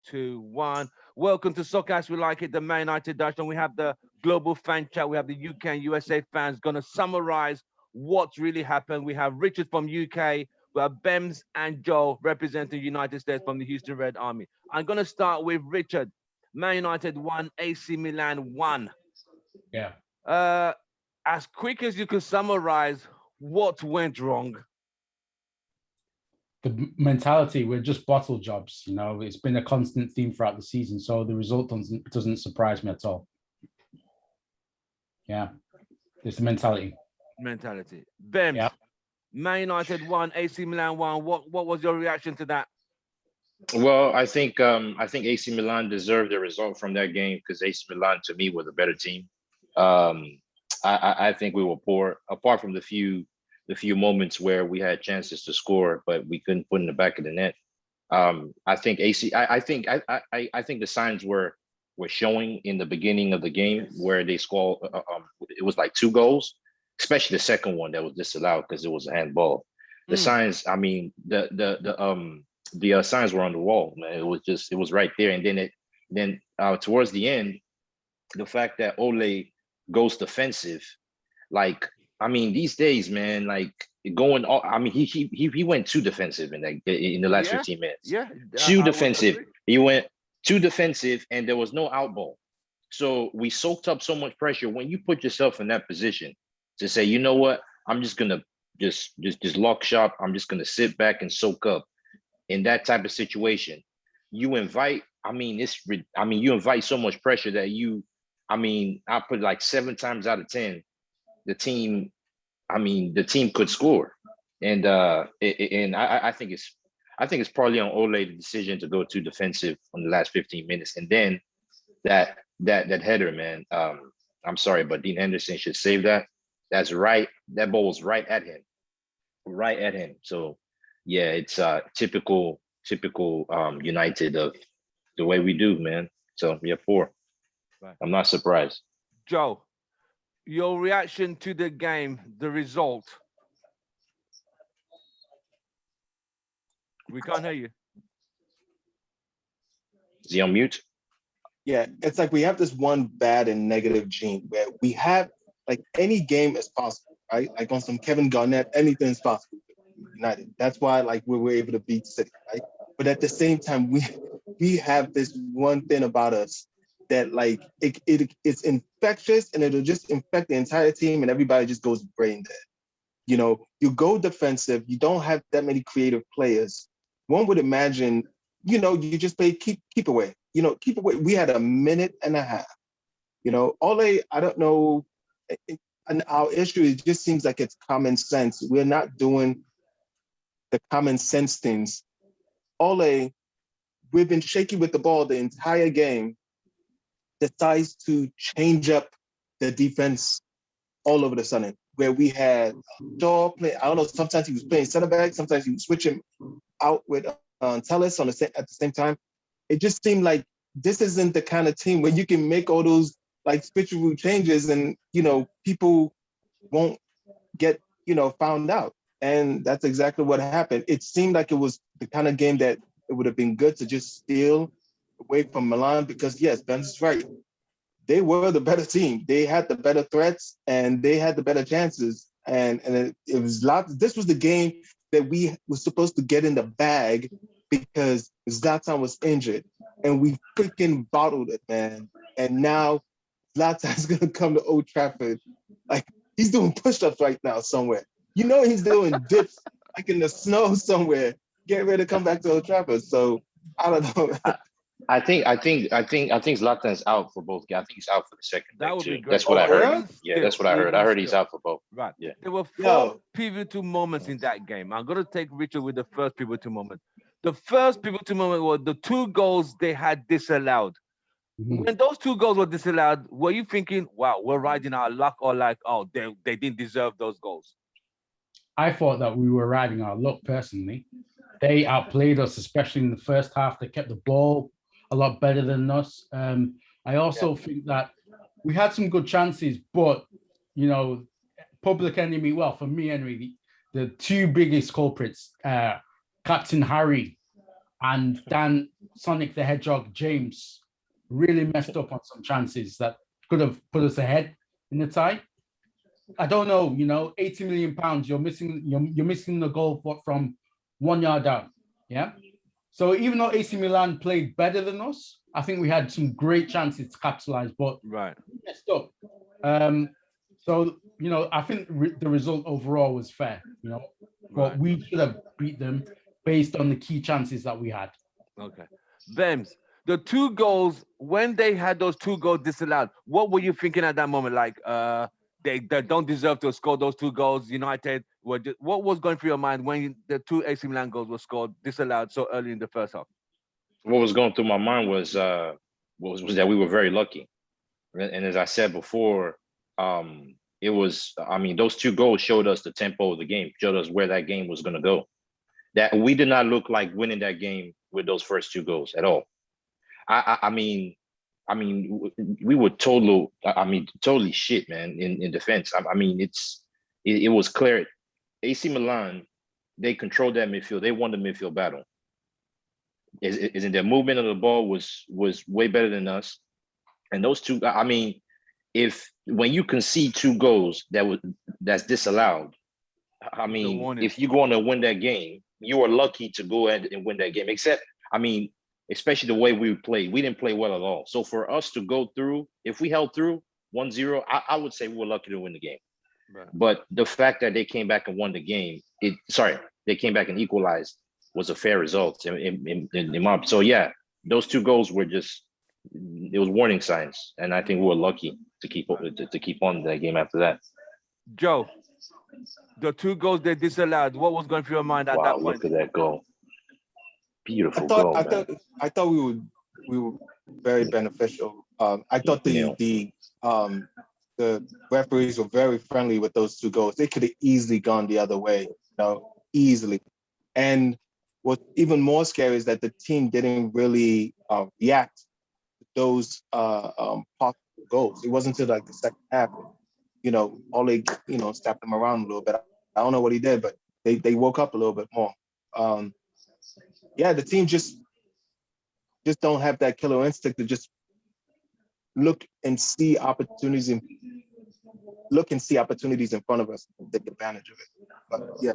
2, 1. Welcome to Soccer as We Like It, the Man United Dutch. And we have the global fan chat. We have the UK and USA fans going to summarize what's really happened. We have Richard from UK. We have Bems and Joe representing United States from the Houston Red Army. I'm going to start with Richard. Man United 1, AC Milan 1. Yeah. As quick as you can summarize what went wrong. The mentality, we're just bottle jobs, it's been a constant theme throughout the season, so the result doesn't surprise me at all. Yeah, it's the mentality. Bems, yeah. Man United 1, AC Milan 1. What was your reaction to that? Well, I think AC Milan deserved the result from that game because AC Milan to me was a better team. I think we were poor, apart from the few moments where we had chances to score, but we couldn't put in the back of the net. I think the signs were showing in the beginning of the game where they scored. It was like 2 goals, especially the second one that was disallowed because it was a handball. The signs, I mean, the signs were on the wall, man. It was right there. And then towards the end, the fact that Ole goes defensive, like, I mean, these days, man, like going all, I mean, he went too defensive in the last 15 minutes. Yeah. Too defensive. He went too defensive and there was no out ball. So we soaked up so much pressure. When you put yourself in that position to say, you know what, I'm just gonna just lock shop. I'm just gonna sit back and soak up. In that type of situation, you invite so much pressure that I put like 7 times out of 10, the team could score. And I think it's probably on Ole the decision to go too defensive on the last 15 minutes. And then that header, man, I'm sorry, but Dean Henderson should save that. That's right. That ball was right at him. So yeah, it's typical United of the way we do, man. So yeah, 4. Right. I'm not surprised. Joe, your reaction to the game, the result. We can't hear you. Is he on mute? Yeah, it's like we have this one bad and negative gene where we have like any game is possible, right? Like on some Kevin Garnett, anything is possible. United. That's why like we were able to beat City, right? But at the same time, we have this one thing about us that like it's infectious and it'll just infect the entire team and everybody just goes brain dead. You go defensive, you don't have that many creative players. One would imagine, you just play keep away. Keep away. We had a minute and a half. Ole, I don't know. And our issue, it just seems like it's common sense. We're not doing the common sense things. Ole, we've been shaky with the ball the entire game, decides to change up the defense all over the sudden, where we had Shaw play. I don't know, sometimes he was playing center back, sometimes he was switching out with Telles at the same time. It just seemed like this isn't the kind of team where you can make all those like switcheroo changes and, people won't get, found out. And that's exactly what happened. It seemed like it was the kind of game that it would have been good to just steal away from Milan because, yes, Ben's is right. They were the better team. They had the better threats and they had the better chances. And it was this was the game that we were supposed to get in the bag because Zlatan was injured. And we freaking bottled it, man. And now Zlatan's going to come to Old Trafford. Like, he's doing push-ups right now somewhere. He's doing dips like in the snow somewhere, getting ready to come back to Old Trafford. So I don't know. I think Zlatan's out for both games. I think he's out for the second. That would be great. That's what I heard. Yeah? Yeah, that's what I heard. I heard he's out for both. Right. Yeah. There were 4 pivotal moments in that game. I'm going to take Richard with the first pivotal moment. The first pivotal moment was the 2 goals they had disallowed. Mm-hmm. When those 2 goals were disallowed, were you thinking, wow, we're riding our luck, or like, oh, they didn't deserve those goals? I thought that we were riding our luck personally. They outplayed us, especially in the first half. They kept the ball a lot better than us. I also think that we had some good chances, but, public enemy, well, for me anyway, the 2 biggest culprits, Captain Harry and Dan Sonic the Hedgehog James really messed up on some chances that could have put us ahead in the tie. I don't know, 80 million pounds, you're missing the goal from 1 yard out. Yeah. So even though AC Milan played better than us, I think we had some great chances to capitalize, but we messed up. So, I think the result overall was fair, but we should have beat them based on the key chances that we had. Okay. Bems, the 2 goals, when they had those 2 goals disallowed, what were you thinking at that moment? Like, they don't deserve to score those 2 goals. United what was going through your mind when the 2 AC Milan goals were scored disallowed so early in the first half? What was going through my mind was that we were very lucky, and as I said before, it was. I mean, those 2 goals showed us the tempo of the game, showed us where that game was going to go. That we did not look like winning that game with those first 2 goals at all. I mean, we were totally shit, man, in defense. I mean, it was clear. AC Milan, they controlled that midfield. They won the midfield battle. Isn't their movement of the ball was way better than us. And those 2, I mean, when you concede 2 goals that's disallowed, I mean, if you're going to win that game, you are lucky to go ahead and win that game. Except, I mean, especially the way we played, we didn't play well at all. So for us to go through, if we held through 1-0, I would say we were lucky to win the game. Right. But the fact that they came back and won the game, they came back and equalized, was a fair result in my. So yeah, those 2 goals were it was warning signs, and I think we were lucky to keep on that game after that. Joe, the 2 goals they disallowed, what was going through your mind at that point? Look at that goal! Beautiful goal. I thought we were very beneficial. I thought the referees were very friendly with those 2 goals. They could have easily gone the other way, easily. And what's even more scary is that the team didn't really react to those possible goals. It wasn't until like the second half, Ole, slapped them around a little bit. I don't know what he did, but they woke up a little bit more. The team just don't have that killer instinct to just look and see opportunities in front of us and take advantage of it. But yeah.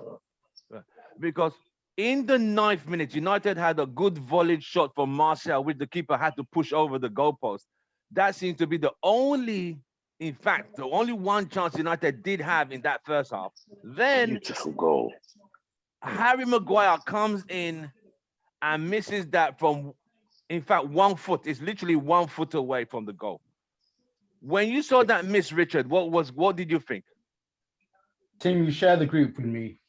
Because in the 9th minute, United had a good volleyed shot from Martial, which the keeper had to push over the goalpost. That seems to be the only one chance United did have in that first half. Then beautiful goal. Harry Maguire comes in and misses that from, in fact, 1 foot. It's literally 1 foot away from the goal. When you saw that miss, Richard, what did you think? Tim, you share the group with me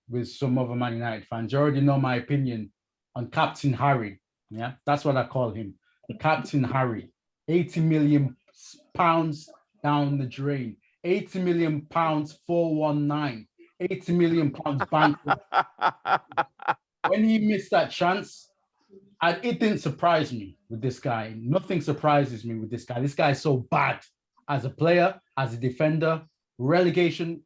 with some other Man United fans. You already know my opinion on Captain Harry. Yeah, that's what I call him. Captain Harry. 80 million pounds down the drain. 80 million pounds 419. 80 million pounds bankrupt. When he missed that chance, it didn't surprise me with this guy. Nothing surprises me with this guy. This guy is so bad as a player, as a defender. Relegation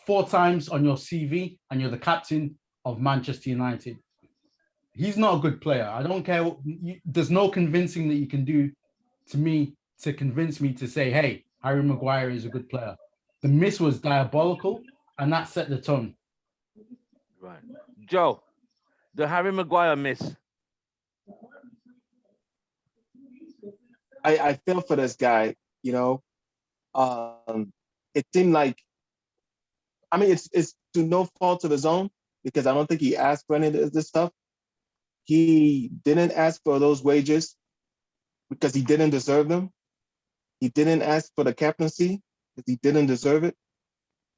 4 times on your CV, and you're the captain of Manchester United. He's not a good player. I don't care. There's no convincing that you can do to me to convince me to say, hey, Harry Maguire is a good player. The miss was diabolical, and that set the tone. Right. Joe, the Harry Maguire miss. I feel for this guy, it seemed like, I mean, it's to no fault of his own, because I don't think he asked for any of this stuff. He didn't ask for those wages because he didn't deserve them. He didn't ask for the captaincy because he didn't deserve it.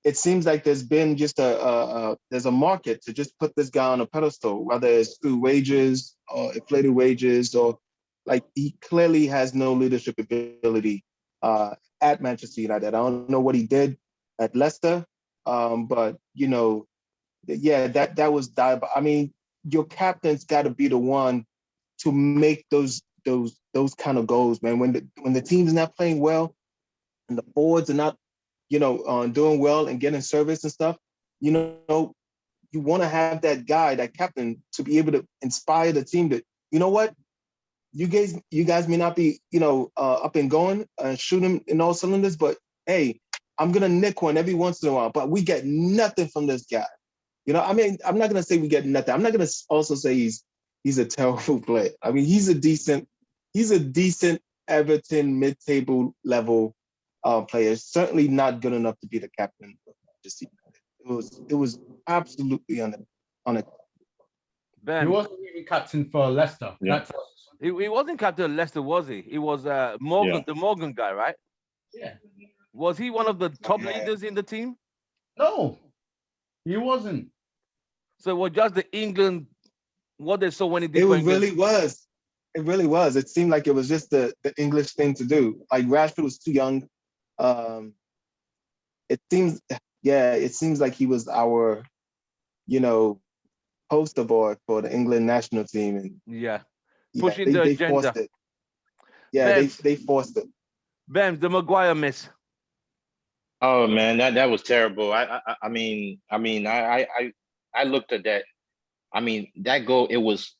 It seems like there's been just there's a market to just put this guy on a pedestal, whether it's through wages or inflated wages, or like, he clearly has no leadership ability at Manchester United. I don't know what he did at Leicester, but that was diabolical. I mean, your captain's got to be the one to make those kind of goals, man. When the team's not playing well and the forwards are not, doing well and getting service and stuff, you want to have that guy, that captain, to be able to inspire the team that, you know what, you guys may not be, up and going, shooting in all cylinders, but hey, I'm gonna nick one every once in a while. But we get nothing from this guy. I mean, I'm not gonna say we get nothing. I'm not gonna also say he's a terrible player. I mean, he's a decent Everton mid-table level player. Certainly not good enough to be the captain of Manchester United. It was absolutely on it. He wasn't even captain for Leicester. Yeah. He wasn't captain of Leicester, was he? He was Morgan, the Morgan guy, right? Yeah. Was he one of the top leaders in the team? No, he wasn't. So it was just the England, what they saw when he did. It really was. It really was. It seemed like it was just the English thing to do. Like Rashford was too young. It seems like he was our, poster boy for the England national team, and pushing the agenda. Forced it. Yeah, they forced it. Ben, the Maguire miss. Oh man, that was terrible. I mean, I looked at that. I mean, that goal, it was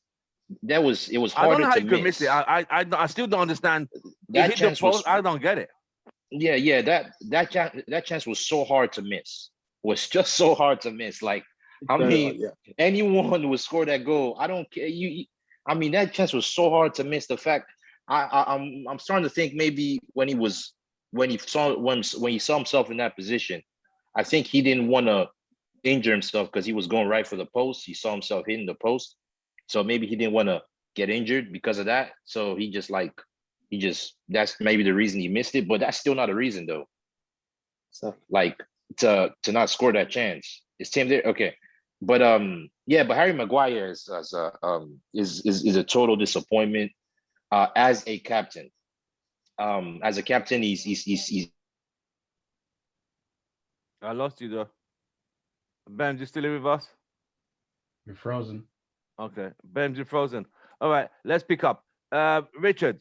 harder I don't know how to you could miss. miss it. I still don't understand. That Hit the chance post, was, I don't get it. yeah, that chance was so hard to miss. Was just so hard to miss. Like, I mean, anyone would score that goal. I don't care. I mean, that chance was so hard to miss. The fact I'm starting to think maybe when he saw himself in that position, I think he didn't want to injure himself because he was going right for the post. He saw himself hitting the post, so maybe he didn't want to get injured because of that. So that's maybe the reason he missed it. But that's still not a reason though. So like to not score that chance. It's same there. Okay. But but Harry Maguire is a total disappointment as a captain. As a captain, he's I lost you though. Ben, you still here with us? You're frozen. Okay, Ben, you're frozen. All right, let's pick up. Richard.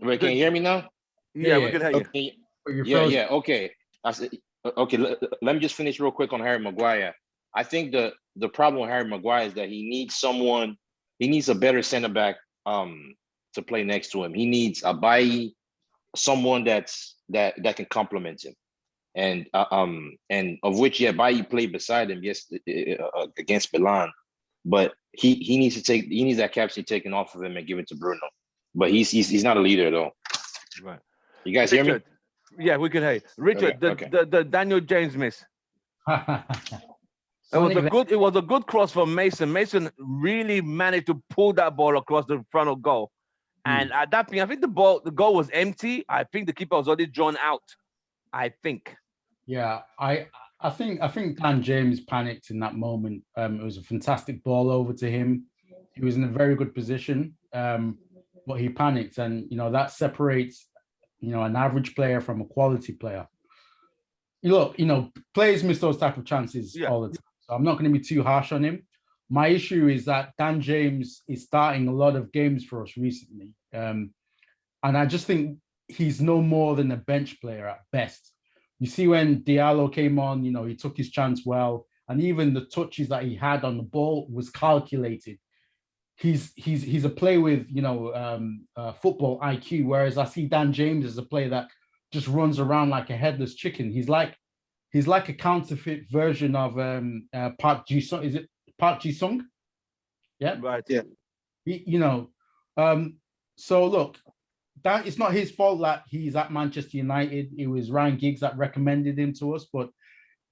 Wait, can you hear me now? Yeah, we can hear you. Yeah. Okay. Okay. Let me just finish real quick on Harry Maguire. I think the problem with Harry Maguire is that he needs a better center back to play next to him. He needs a Bailly, someone that can complement him. And of which Bailly played beside him against Milan, but he needs that captain taken off of him and give it to Bruno. But he's not a leader though. Right. You guys Richard, hear me? Yeah, we can hear you. Richard, Okay. the Daniel James miss. It was a good cross from Mason. Mason really managed to pull that ball across the front of goal. And at that point, I think the goal was empty. I think the keeper was already drawn out. I think. Yeah, I think Dan James panicked in that moment. It was a fantastic ball over to him. He was in a very good position, but he panicked, and that separates an average player from a quality player. Look, players miss those type of chances all the time. So I'm not going to be too harsh on him. My issue is that Dan James is starting a lot of games for us recently, and I just think he's no more than a bench player at best. You see, when Diallo came on, he took his chance well, and even the touches that he had on the ball was calculated. He's a player with football IQ, whereas I see Dan James as a player that just runs around like a headless chicken. He's like a counterfeit version of Park Ji-sung. Is it Park Ji-sung? Yeah, right. Yeah. So look, that it's not his fault that he's at Manchester United. It was Ryan Giggs that recommended him to us, but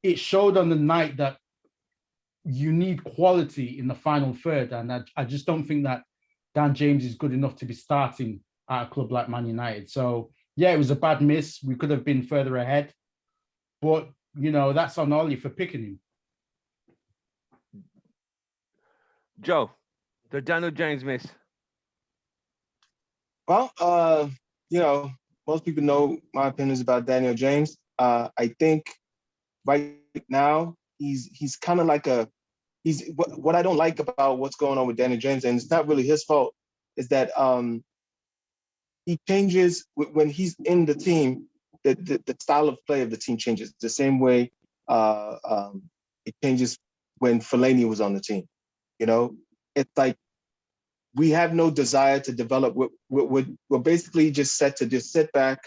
it showed on the night that you need quality in the final third, and I just don't think that Dan James is good enough to be starting at a club like Man United. So yeah, it was a bad miss. We could have been further ahead, but that's on Ollie for picking him. Joe, the Daniel James miss. Well, most people know my opinions about Daniel James. I think right now he's kind of like what I don't like about what's going on with Daniel James, and it's not really his fault, is that he changes when he's in the team. The style of play of the team changes the same way it changes when Fellaini was on the team. You know, it's like we have no desire to develop. We're basically just set to just sit back,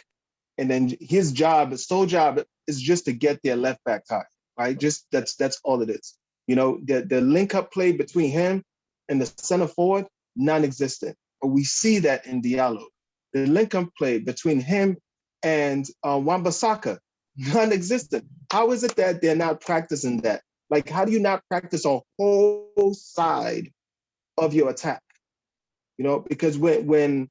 and then his sole job is just to get their left back tied, right? Just that's all it is. You know, the link up play between him and the center forward, non-existent. But we see that in Diallo. The link up play between him and Wan-Bissaka, non-existent. How is it that they're not practicing that? Like, how do you not practice a whole side of your attack? You know, because when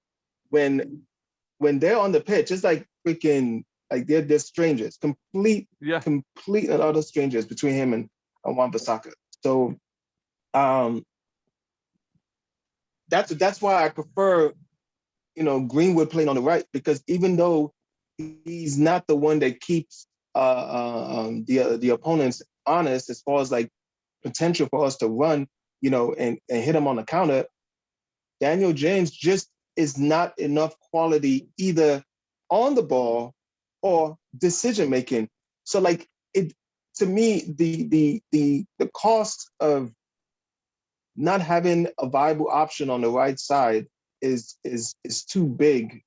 they're on the pitch, it's like freaking, like they're strangers, complete and utter strangers between him and Wan-Bissaka. So that's why I prefer, you know, Greenwood playing on the right, because even though he's not the one that keeps the opponents honest as far as like potential for us to run, you know, and hit him on the counter, Daniel James just is not enough quality either on the ball or decision making. So like it, to me, the cost of not having a viable option on the right side is too big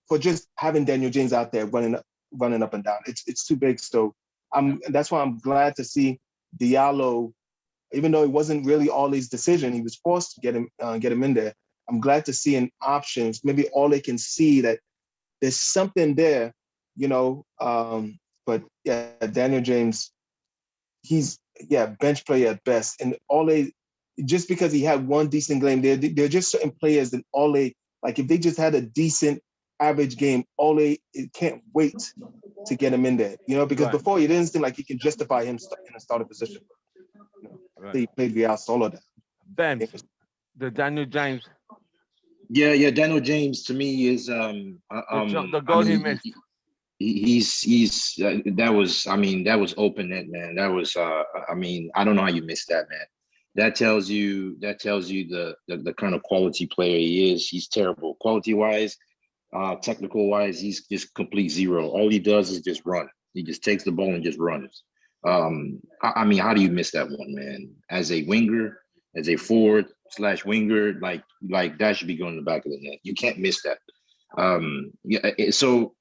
for just having Daniel James out there running up and down. It's too big. So that's why I'm glad to see Diallo, even though it wasn't really Ollie's decision, he was forced to get him in there. I'm glad to see an option. Maybe Ollie can see that there's something there, you know. But yeah, Daniel James, he's bench player at best. And Ollie, just because he had one decent game, there are just certain players that Ollie, like if they just had a decent average game, Ollie can't wait to get him in there, you know, because before it didn't seem like he can justify him in a starting position. You know, he played Real Solo. Ben, the Daniel James. Yeah, Daniel James to me is the goal he missed. He's that was open net, man. That was I don't know how you missed that, man. That tells you the kind of quality player he is. He's terrible quality wise, technical wise. He's just complete zero. All he does is just run. He just takes the ball and just runs. How do you miss that one, man? As a winger, as a forward / winger, like that should be going in the back of the net. You can't miss that. So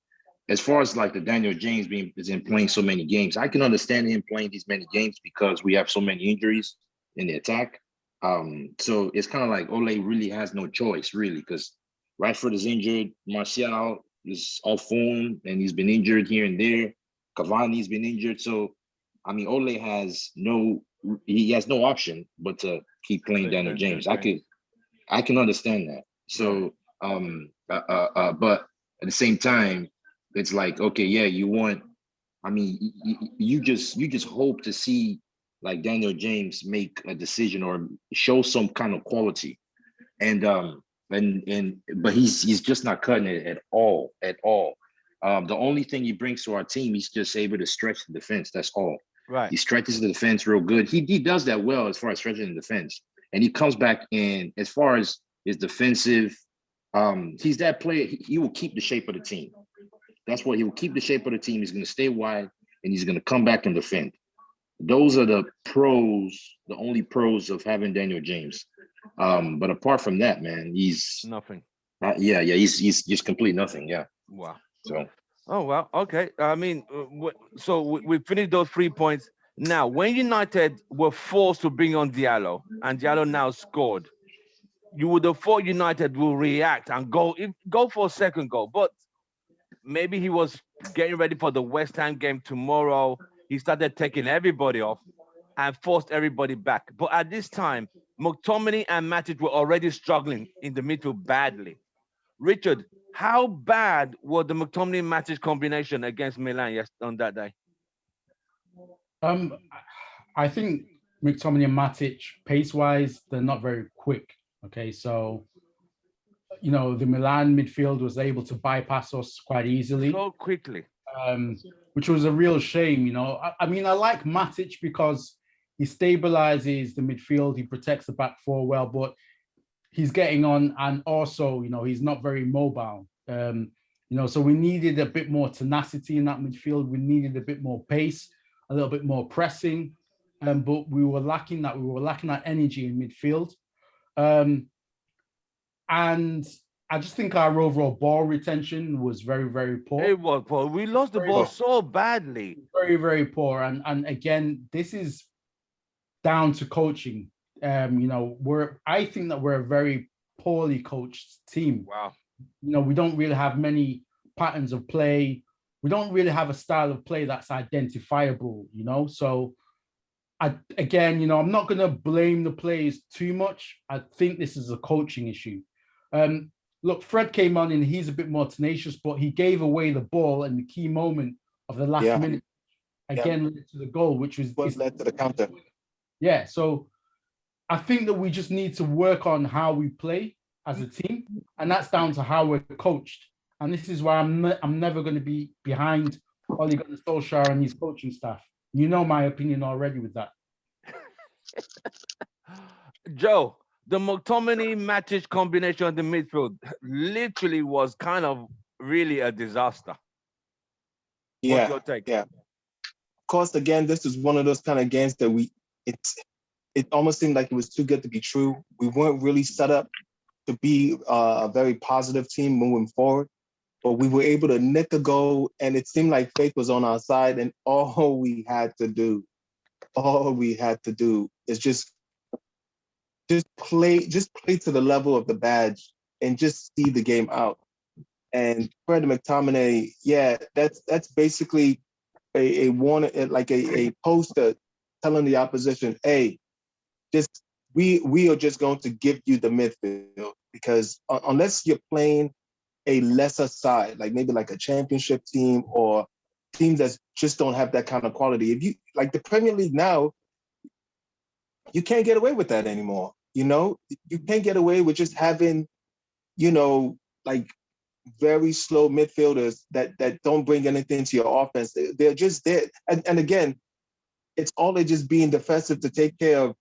as far as like the Daniel James playing so many games, I can understand him playing these many games because we have so many injuries in the attack. So it's kind of like Ole really has no choice, really, because Rashford is injured, Martial is off form, and he's been injured here and there. Cavani's been injured. So, Ole has no option but to keep playing Daniel James. I can understand that. So, but at the same time, it's like, okay, yeah, you just hope to see like Daniel James make a decision or show some kind of quality, but he's just not cutting it at all. The only thing he brings to our team, he's just able to stretch the defense. That's all. Right. He stretches the defense real good. He does that well as far as stretching the defense, and he comes back in as far as his defensive. He's that player. He will keep the shape of the team. That's what he will keep the shape of the team. He's going to stay wide and he's going to come back and defend. Those are the only pros of having Daniel James. But apart from that, man, he's nothing. He's just complete nothing. Yeah. Wow. So. Oh well. Okay. So we finished those 3 points. Now, when United were forced to bring on Diallo, and Diallo now scored, you would have thought United will react and go for a second goal, but maybe he was getting ready for the West Ham game tomorrow. He started taking everybody off and forced everybody back. But at this time, McTominay and Matic were already struggling in the midfield badly. Richard, how bad was the McTominay-Matic combination against Milan on that day? I think McTominay and Matic, pace-wise, they're not very quick. Okay, so you know the Milan midfield was able to bypass us quite easily, so quickly, which was a real shame. You know, I like Matic because he stabilizes the midfield, he protects the back four well, but he's getting on, and also, you know, he's not very mobile. You know, so we needed a bit more tenacity in that midfield. We needed a bit more pace, a little bit more pressing. but we were lacking that. We were lacking that energy in midfield. And I just think our overall ball retention was very, very poor. It was poor. We lost the ball so badly. Very, very poor. And again, this is down to coaching. I think that we're a very poorly coached team. Wow. We don't really have many patterns of play. We don't really have a style of play that's identifiable, So I'm not going to blame the players too much. I think this is a coaching issue. Look, Fred came on and he's a bit more tenacious, but he gave away the ball in the key moment of the last minute. Again, led to the goal, which was led to the counter. Yeah, so I think that we just need to work on how we play as a team, and that's down to how we're coached. And this is why I'm never going to be behind Ole Gunnar Solskjaer and his coaching staff. You know my opinion already with that. Joe, the McTominay Matic combination in the midfield literally was kind of really a disaster. Yeah, what's your take? Yeah. Of course, again, this is one of those kind of games that it almost seemed like it was too good to be true. We weren't really set up to be a very positive team moving forward, but we were able to nick a goal, and it seemed like fate was on our side, and all we had to do is just play to the level of the badge and just see the game out. And Fred McTominay, that's basically a warning, like a poster telling the opposition, hey, we are just going to give you the midfield, because unless you're playing a lesser side, like maybe like a championship team or teams that just don't have that kind of quality, if you like the Premier League now, you can't get away with that anymore. You can't get away with just having, like very slow midfielders that don't bring anything to your offense. They're just there. And again, it's all they're just being defensive to take care of.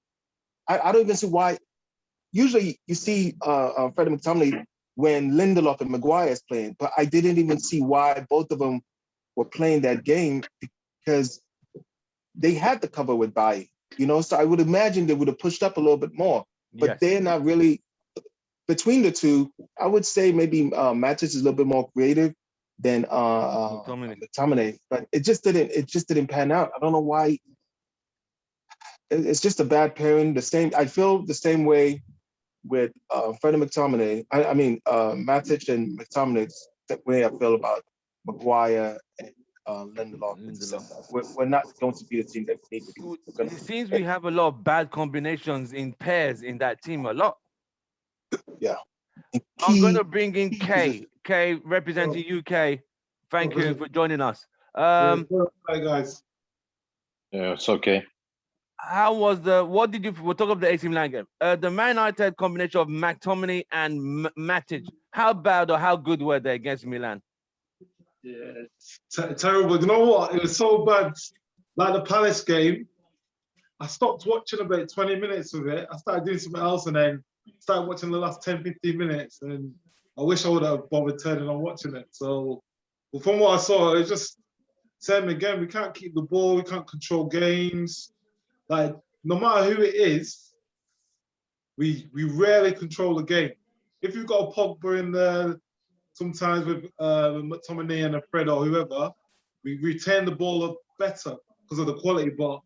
I don't even see why. Usually you see Freddie McTominay when Lindelof and Maguire is playing, but I didn't even see why both of them were playing that game, because they had the cover with Bailly, so I would imagine they would have pushed up a little bit more, but they're not really. Between the two, I would say maybe Matic is a little bit more creative than McTominay, but it just didn't pan out. I don't know why. It's just a bad pairing. I feel the same way with Freddie McTominay. I mean Matic and McTominay. The way I feel about Maguire and Lindelof. We're not going to be the team that we need to be. It seems we have a lot of bad combinations in pairs in that team. A lot. Yeah. I'm going to bring in Kay. Kay, representing UK. Thank you for joining us. Hi, guys. Yeah, it's okay. We'll talk about the AC Milan game. The Man United combination of McTominay and Matic, how bad or how good were they against Milan? Yeah, terrible. You know what? It was so bad. Like the Palace game, I stopped watching about 20 minutes of it. I started doing something else and then started watching the last 10, 15 minutes. And I wish I would have bothered turning on watching it. So, but from what I saw, it's just same again. We can't keep the ball. We can't control games. Like, no matter who it is, we rarely control the game. If you've got a Pogba in there, sometimes with McTominay and a Fred or whoever, we retain the ball up better because of the quality. But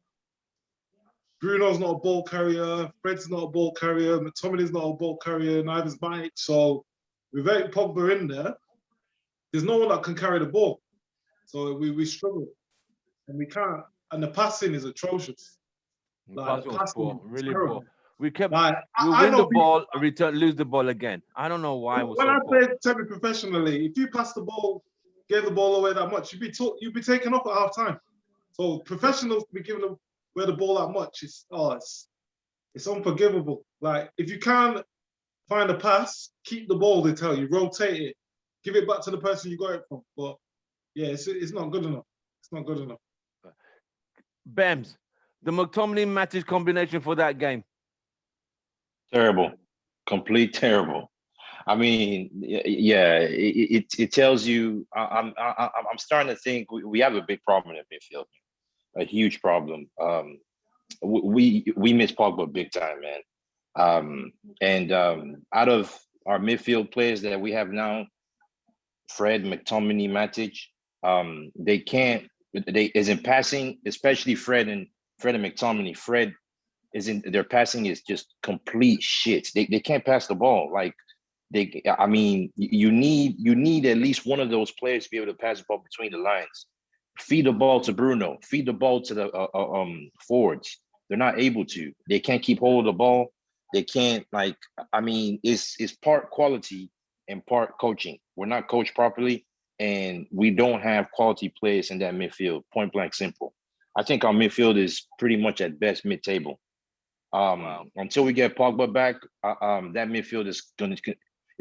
Bruno's not a ball carrier, Fred's not a ball carrier, McTominay's not a ball carrier, neither's Mike. So without Pogba in there, there's no one that can carry the ball. So we struggle. And we can't. And the passing is atrocious. Like, passing really poor. We win the ball, lose the ball again. I don't know why. When I played semi-professionally, if you pass the ball, gave the ball away that much, you'd be taken off at half time. So professionals be giving away the ball that much. It's unforgivable. Like, if you can't find a pass, keep the ball. They tell you, rotate it, give it back to the person you got it from. But yeah, it's not good enough. It's not good enough. Bems, the McTominay Matic combination for that game. Terrible, complete terrible. I mean, yeah, it tells you. I'm starting to think we have a big problem in midfield, a huge problem. we miss Pogba big time, man. Out of our midfield players that we have now, Fred, McTominay, Matic, they can't. They is in passing, especially Fred and McTominay. Fred is in their passing is just complete shit. They can't pass the ball. Like I mean, you need at least one of those players to be able to pass the ball between the lines. Feed the ball to Bruno. Feed the ball to the forwards. They're not able to. They can't keep hold of the ball. They can't like. I mean, it's part quality and part coaching. We're not coached properly, and we don't have quality players in that midfield. Point blank, simple. I think our midfield is pretty much at best mid-table. Until we get Pogba back, that midfield is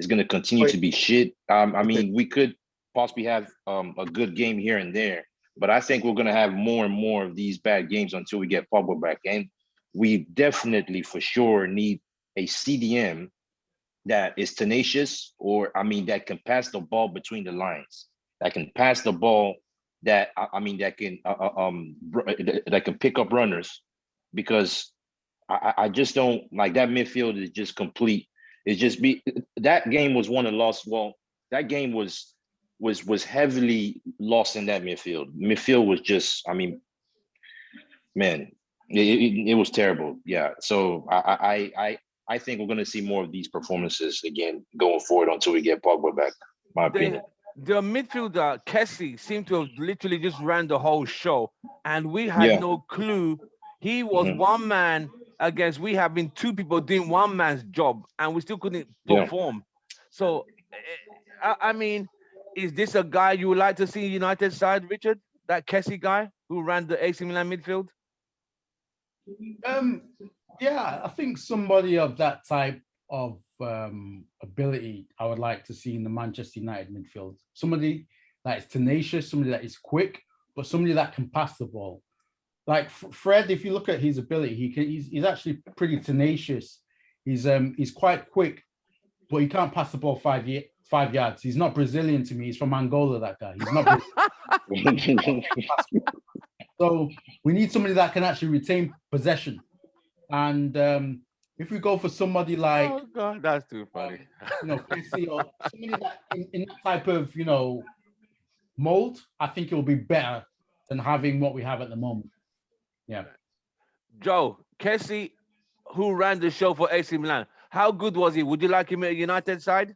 gonna continue to be shit. I mean, we could possibly have a good game here and there, but I think we're gonna have more and more of these bad games until we get Pogba back. And we definitely, for sure, need a CDM that is tenacious, or I mean, that can pass the ball between the lines, that can pass the ball, that that can pick up runners, because I just don't like that midfield is just complete. It's just that game was one of lost. Well, that game was heavily lost in that midfield. Midfield was just, I mean, man, it was terrible. Yeah. So I think we're going to see more of these performances again going forward until we get Pogba back. My opinion. The midfielder Kessie seemed to have literally just ran the whole show, and we had no clue. He was one man against, we have been two people doing one man's job, and we still couldn't perform. So, I mean, is this a guy you would like to see United side, Richard? That Kessie guy who ran the AC Milan midfield? Yeah, I think somebody of that type of ability I would like to see in the Manchester United midfield. Somebody that is tenacious, somebody that is quick, but somebody that can pass the ball. Like Fred, if you look at his ability, he's actually pretty tenacious. He's quite quick, but he can't pass the ball 5 yards. He's not Brazilian to me. He's from Angola, that guy. He's not Brazilian. So we need somebody that can actually retain possession. And if we go for somebody like, oh God, that's too funny. Kessie, or somebody that in that type of mold, I think it will be better than having what we have at the moment. Yeah. Joe, Kessie, who ran the show for AC Milan, how good was he? Would you like him at United side?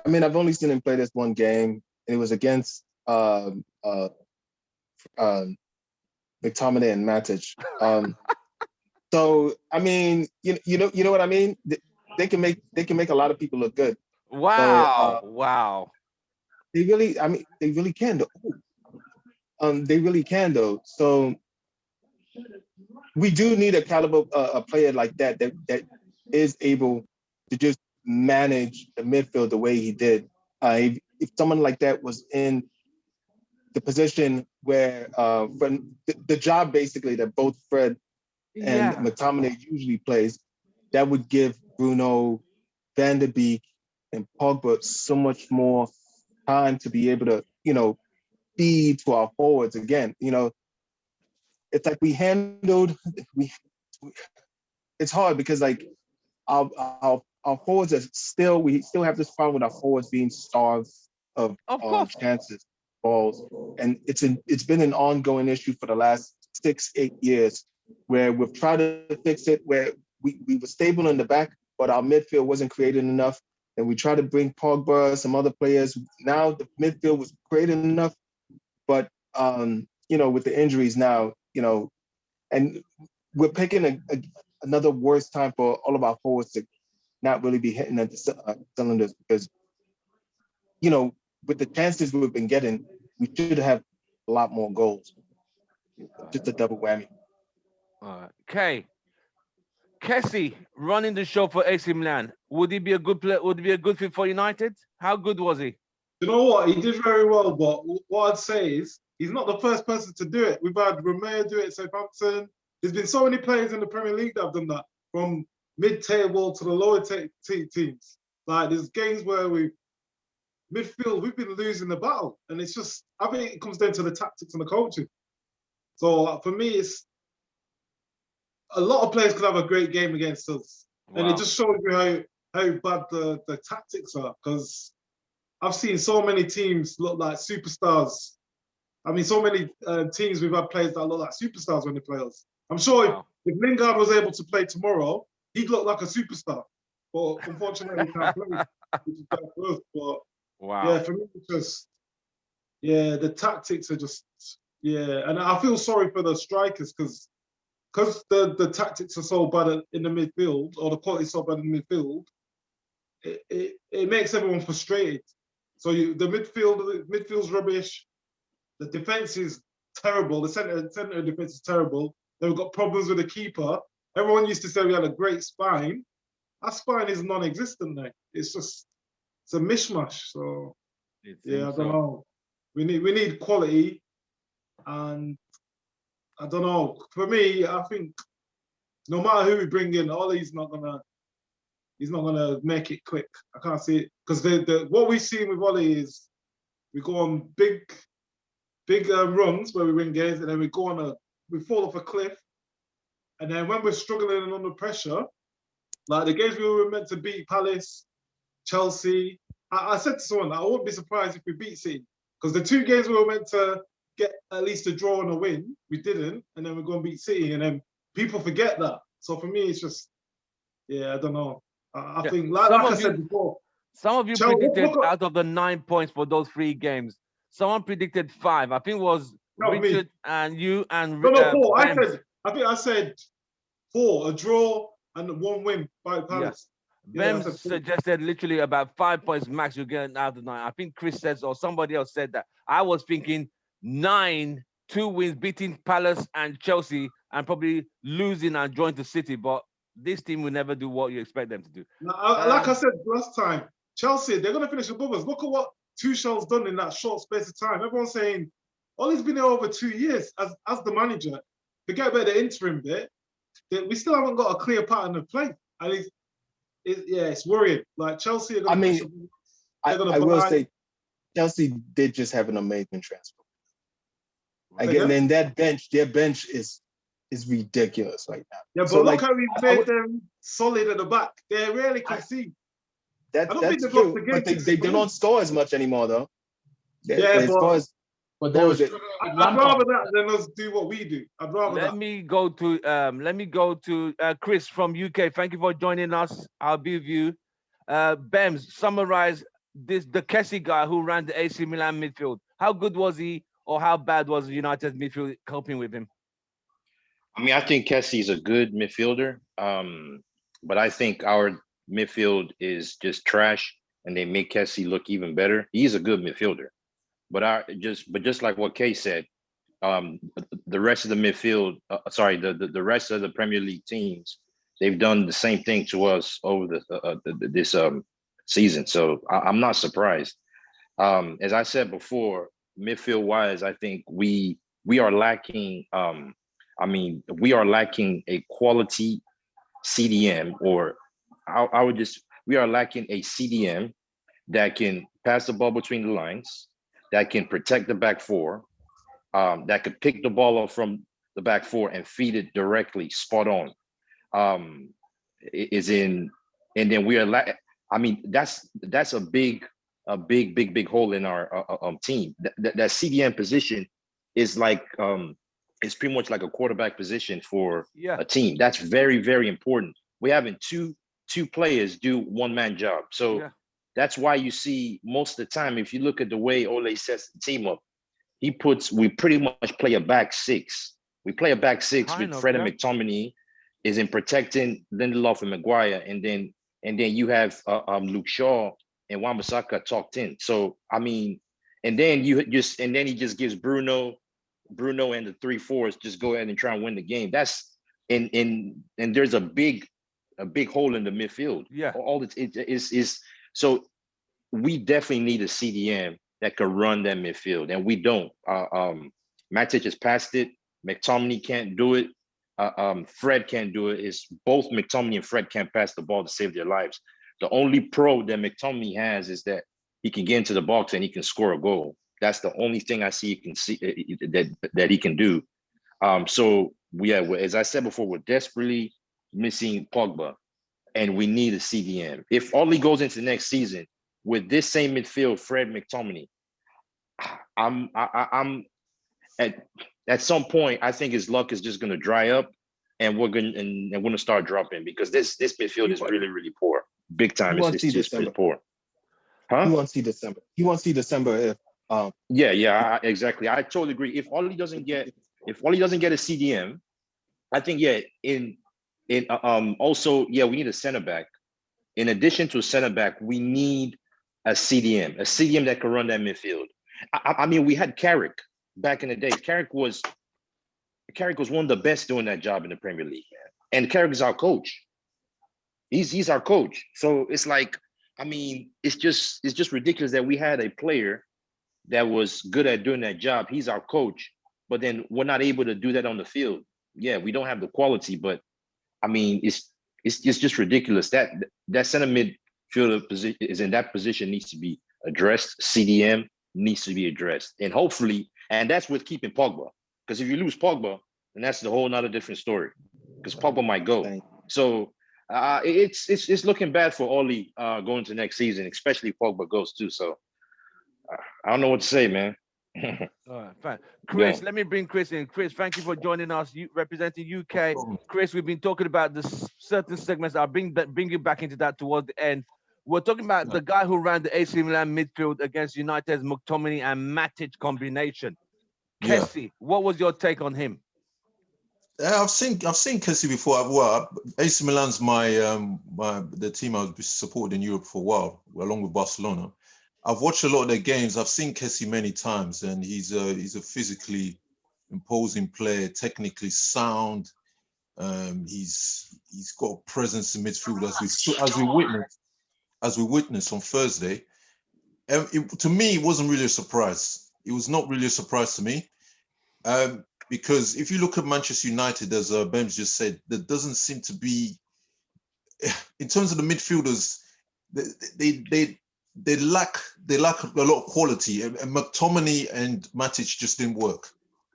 I mean, I've only seen him play this one game. It was against McTominay and Matic. So I mean, you know what I mean. They can make a lot of people look good. Wow, so, wow. They really can though. They really can though. So we do need a caliber a player like that is able to just manage the midfield the way he did. If someone like that was in the position where the job basically that both Fred and McTominay usually plays, that would give Bruno, Van der Beek, and Pogba so much more time to be able to, feed to our forwards again. It's like it's hard because like our forwards are we still have this problem with our forwards being starved of chances, balls, and it's been an ongoing issue for the last 6-8 years, where we've tried to fix it, where we were stable in the back, but our midfield wasn't creating enough, and we tried to bring Pogba, some other players. Now the midfield was creating enough, but with the injuries now, and we're picking another worse time for all of our forwards to not really be hitting at the cylinders, because, with the chances we've been getting, we should have a lot more goals. Just a double whammy. Okay. Kessie running the show for AC Milan. Would he be a good player? Would he be a good fit for United? How good was he? You know what? He did very well, but what I'd say is he's not the first person to do it. We've had Romeo do it at Southampton. There's been so many players in the Premier League that have done that, from mid-table to the lower teams. Like, there's games where we've been losing the battle. And it's just, I think it comes down to the tactics and the coaching. So for me, a lot of players could have a great game against us. And it Wow. just shows you how bad the tactics are. Because I've seen so many teams look like superstars. I mean, so many teams we've had players that look like superstars when they play us. I'm sure Wow. if Lingard was able to play tomorrow, he'd look like a superstar. But unfortunately, he can't play, which is bad for us. But Wow. yeah, for me, it's just, yeah, the tactics are just, yeah. And I feel sorry for the strikers because the tactics are so bad in the midfield, or the quality is so bad in the midfield, it makes everyone frustrated. So the midfield's rubbish. The defense is terrible. The center defense is terrible. They've got problems with the keeper. Everyone used to say we had a great spine. Our spine is non-existent now. It's a mishmash. So yeah, I don't know. We need quality, and I don't know. For me, I think no matter who we bring in, Ollie's not gonna make it quick. I can't see it because what we've seen with Ollie is we go on big runs where we win games, and then we fall off a cliff, and then when we're struggling and under pressure, like the games we were meant to beat, Palace, Chelsea. I said to someone that I wouldn't be surprised if we beat City because the 2 games we were meant to get at least a draw and a win, we didn't, and then we're going to beat City, and then people forget that. So for me, it's just, yeah, I don't know. I think, like I said before, some of you predicted out of the 9 points for those 3 games. Someone predicted 5. I think it was Richard and you and no 4. I said 4, a draw and 1 win by Palace. Ben suggested literally about 5 points max you're getting out of the 9. I think Chris says, or somebody else said that. I was thinking 9, 2 wins, beating Palace and Chelsea, and probably losing and drawing to City. But this team will never do what you expect them to do. Like I said last time, Chelsea, they're going to finish above us. Look at what Tuchel's done in that short space of time. Everyone's saying, Ollie's been here over 2 years as the manager. Forget about the interim bit. We still haven't got a clear pattern of play. And it's worrying. Like Chelsea are going to finish above. I will say, Chelsea did just have an amazing transfer. Again, and their bench is ridiculous right now. Yeah, but look how we made them solid at the back. They rarely concede. That's true, but they don't score as much anymore, though. I'd rather that than us do what we do. I'd rather let me go to Chris from UK. Thank you for joining us. I'll be with you. Bems, summarize the Kessie guy who ran the AC Milan midfield. How good was he, or how bad was United's midfield coping with him? I mean, I think Kessie is a good midfielder, but I think our midfield is just trash, and they make Kessie look even better. He's a good midfielder, but just like what Kay said, the rest of the midfield, the rest of the Premier League teams, they've done the same thing to us over this season. So I'm not surprised. As I said before, midfield wise, I think we are lacking. We are lacking a quality CDM, or we are lacking a CDM that can pass the ball between the lines, that can protect the back 4, that could pick the ball up from the back 4 and feed it directly, spot on. And then we are that's a big hole in our team. That CDM position is like it's pretty much like a quarterback position for a team. That's very, very important. We're having two players do one-man job. So that's why you see most of the time, if you look at the way Ole sets the team up, we pretty much play a back 6. We play a back 6 with Fred and McTominay is in protecting Lindelof and Maguire, and then you have Luke Shaw and Wan-Bissaka tucked in. So I mean, and then he just gives Bruno and the 3-4s just go ahead and try and win the game. That's and there's a big hole in the midfield. Yeah. It is so we definitely need a CDM that could run that midfield, and we don't. Matic has passed it. McTominay can't do it. Fred can't do it. It's both McTominay and Fred can't pass the ball to save their lives. The only pro that McTominay has is that he can get into the box and he can score a goal. That's the only thing I see that he can do. So as I said before, we're desperately missing Pogba, and we need a CDM. If Ollie goes into next season with this same midfield, Fred, McTominay, I'm at some point, I think his luck is just going to dry up, and we're going to start dropping, because this midfield is really, really poor, big time. It's just poor. Huh? He won't see December. He won't see December if. Exactly. I totally agree. If Ollie doesn't get a CDM, I think also we need a center back. In addition to a center back, we need a CDM that can run that midfield. I mean, we had Carrick back in the day. Carrick was one of the best doing that job in the Premier League, man. And Carrick is our coach. He's our coach. So it's like, I mean, it's just ridiculous that we had a player that was good at doing that job. He's our coach, but then we're not able to do that on the field. Yeah, we don't have the quality, but I mean, it's just ridiculous. That center midfielder position is in that position, needs to be addressed. CDM needs to be addressed, and hopefully, and that's with keeping Pogba. Because if you lose Pogba, then that's a whole nother different story. Because Pogba might go. So it's looking bad for Oli going to next season, especially if Pogba goes too. So I don't know what to say, man. All right, fine. Chris, let me bring Chris in. Chris, thank you for joining us. You representing UK. Chris, we've been talking about this certain segments. I'll bring you back into that towards the end. We're talking about the guy who ran the AC Milan midfield against United's McTominay and Matic combination. Kessie, what was your take on him? I've seen Kessie before. Well, AC Milan's the team I've supported in Europe for a while, along with Barcelona. I've watched a lot of their games. I've seen Kessie many times, and he's a physically imposing player, technically sound. He's got a presence in midfield as we witnessed on Thursday. To me, it wasn't really a surprise. It was not really a surprise to me, because if you look at Manchester United, as Bems just said, there doesn't seem to be, in terms of the midfielders, they lack a lot of quality, and McTominay and Matic just didn't work.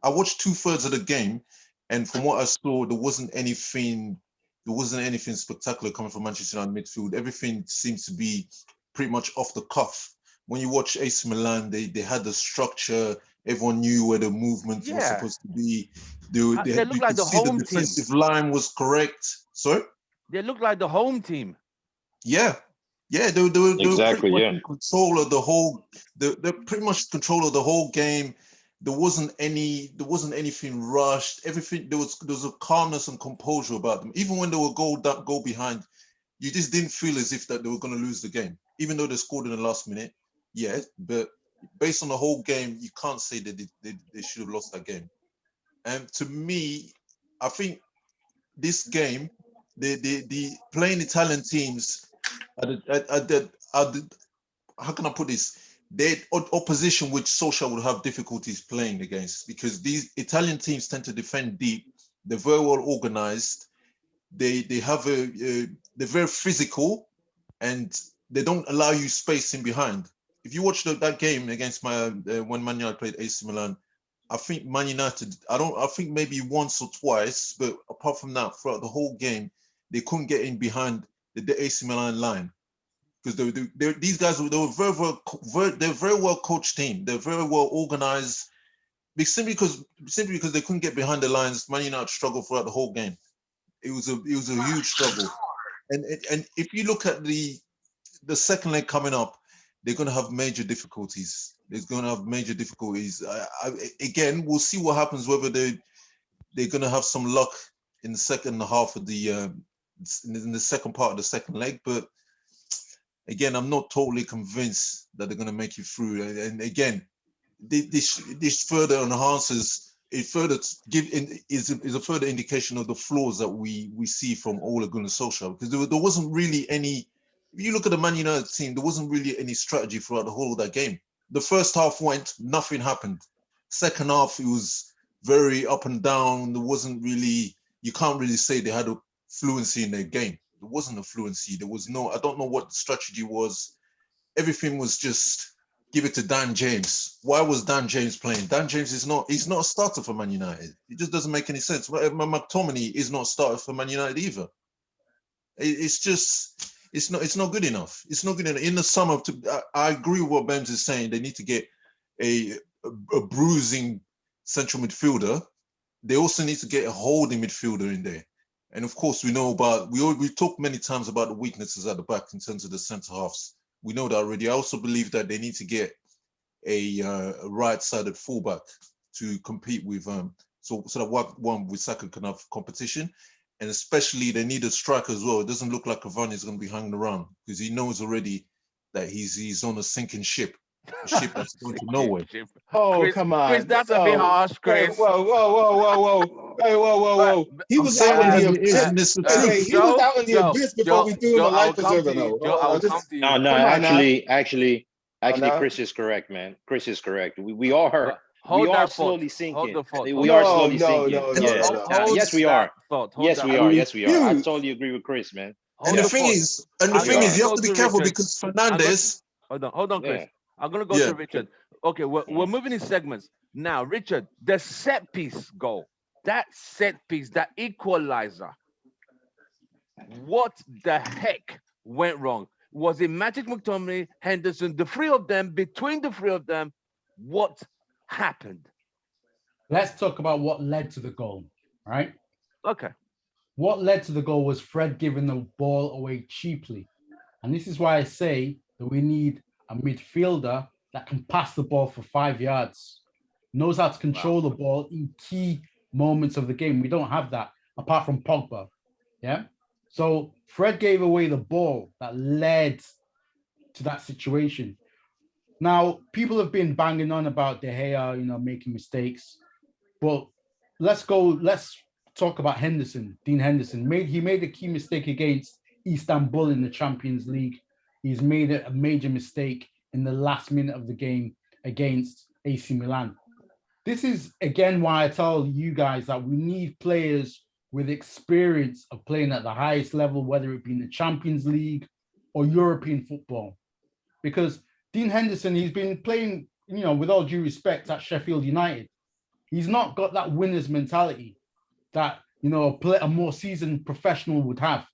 I watched 2/3 of the game, and from what I saw, there wasn't anything spectacular coming from Manchester United midfield. Everything seems to be pretty much off the cuff. When you watch AC Milan, they had the structure. Everyone knew where the movement was supposed to be. They look like the home team. The defensive line was correct. Sorry? They look like the home team. Yeah, they were pretty much in control of the whole. They're pretty much in control of the whole game. There wasn't anything rushed. Everything, there was a calmness and composure about them. Even when they were goal behind, you just didn't feel as if that they were going to lose the game, even though they scored in the last minute. Yeah, but based on the whole game, you can't say that they should have lost that game. And to me, I think this game, the playing Italian teams, how can I put this? They're opposition which Solskjaer would have difficulties playing against, because these Italian teams tend to defend deep. They're very well organized. They're very physical, and they don't allow you space in behind. If you watch that game against when Man United played AC Milan, I think Man United, I think maybe once or twice, but apart from that, throughout the whole game, they couldn't get in behind the AC Milan line. Because these guys, they're very well coached team. They're very well organized. Simply because they couldn't get behind the lines, Man United struggled throughout the whole game. It was a huge struggle. And if you look at the second leg coming up, they're going to have major difficulties. Again, we'll see what happens, whether they're going to have some luck in the second half of in the second part of the second leg. But again, I'm not totally convinced that they're going to make it through. And again, this further enhances, is a further indication of the flaws that we see from Ole Gunnar Solskjaer. Because there wasn't really any. If you look at the Man United team, there wasn't really any strategy throughout the whole of that game. The first half went, nothing happened. Second half, it was very up and down. There wasn't really, you can't really say they had a fluency in their game. There wasn't a fluency. There was no, I don't know what the strategy was. Everything was just give it to Dan James. Why was Dan James playing? Dan James he's not a starter for Man United. It just doesn't make any sense. McTominay is not a starter for Man United either. It's not good enough. It's not good enough. In the summer, I agree with what Bems is saying. They need to get a bruising central midfielder. They also need to get a holding midfielder in there. And of course, we know about, we talked many times about the weaknesses at the back in terms of the centre halves. We know that already. I also believe that they need to get a right-sided fullback to compete with, so that one with Saka can have competition. And especially they need a striker as well. It doesn't look like Cavani is going to be hanging around because he knows already that he's on a sinking ship. A ship that's going to nowhere. Oh, Chris, come on. Chris, that's a bit harsh, Chris. Whoa. Hey, whoa. He was out in the abyss. He was out in the abyss before we threw him a life preserver. Joe, I will come to you. No, actually, no. Chris is correct, man. Chris is correct. We are slowly sinking. We are slowly sinking. Yes, we are. Yes, we are. Yes, we are. I totally agree with Chris, man. And the thing is, you have to be careful because Fernandes. Hold on, Chris. I'm gonna go to Richard. Okay, we're moving in segments now. Richard, the set piece goal, that equalizer. What the heck went wrong? Was it Magic McTominay, Henderson, the three of them? Between the three of them, what happened? Let's talk about what led to the goal, right? Okay. What led to the goal was Fred giving the ball away cheaply. And this is why I say that we need a midfielder that can pass the ball for 5 yards, knows how to control the ball in key moments of the game. We don't have that apart from Pogba. Yeah. So Fred gave away the ball that led to that situation. Now, people have been banging on about De Gea, making mistakes, but let's talk about Henderson, Dean Henderson. He made a key mistake against Istanbul in the Champions League. He's made a major mistake in the last minute of the game against AC Milan. This is, again, why I tell you guys that we need players with experience of playing at the highest level, whether it be in the Champions League or European football. Because Dean Henderson, he's been playing, with all due respect, at Sheffield United. He's not got that winner's mentality that, a more seasoned professional would have.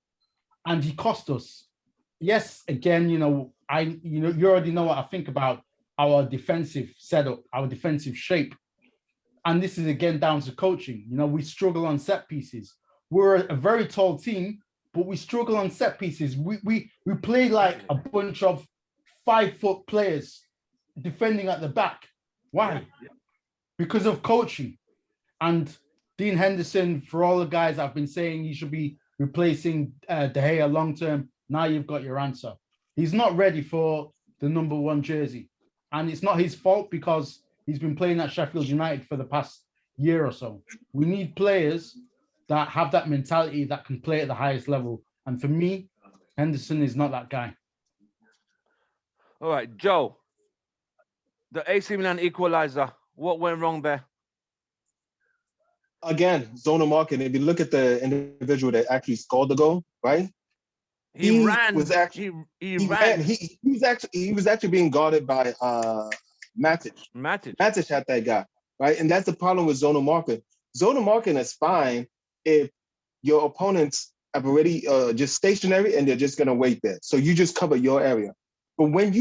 And he cost us. Yes, again, you already know what I think about our defensive setup, our defensive shape. And this is again down to coaching. We struggle on set pieces. We're a very tall team, but we struggle on set pieces. We play like a bunch of 5-foot players defending at the back. Why? Because of coaching. And Dean Henderson, for all the guys I've been saying, he should be replacing De Gea long term. Now you've got your answer. He's not ready for the number 1 jersey. And it's not his fault because he's been playing at Sheffield United for the past year or so. We need players that have that mentality that can play at the highest level. And for me, Henderson is not that guy. All right, Joe, the AC Milan equalizer, what went wrong there? Again, zonal marking. If you look at the individual that actually scored the goal, right? He was actually being guarded by Matic. Matic had that guy, right? And that's the problem with zonal marking. Zonal marking is fine if your opponents have already just stationary and they're just gonna wait there. So you just cover your area. But when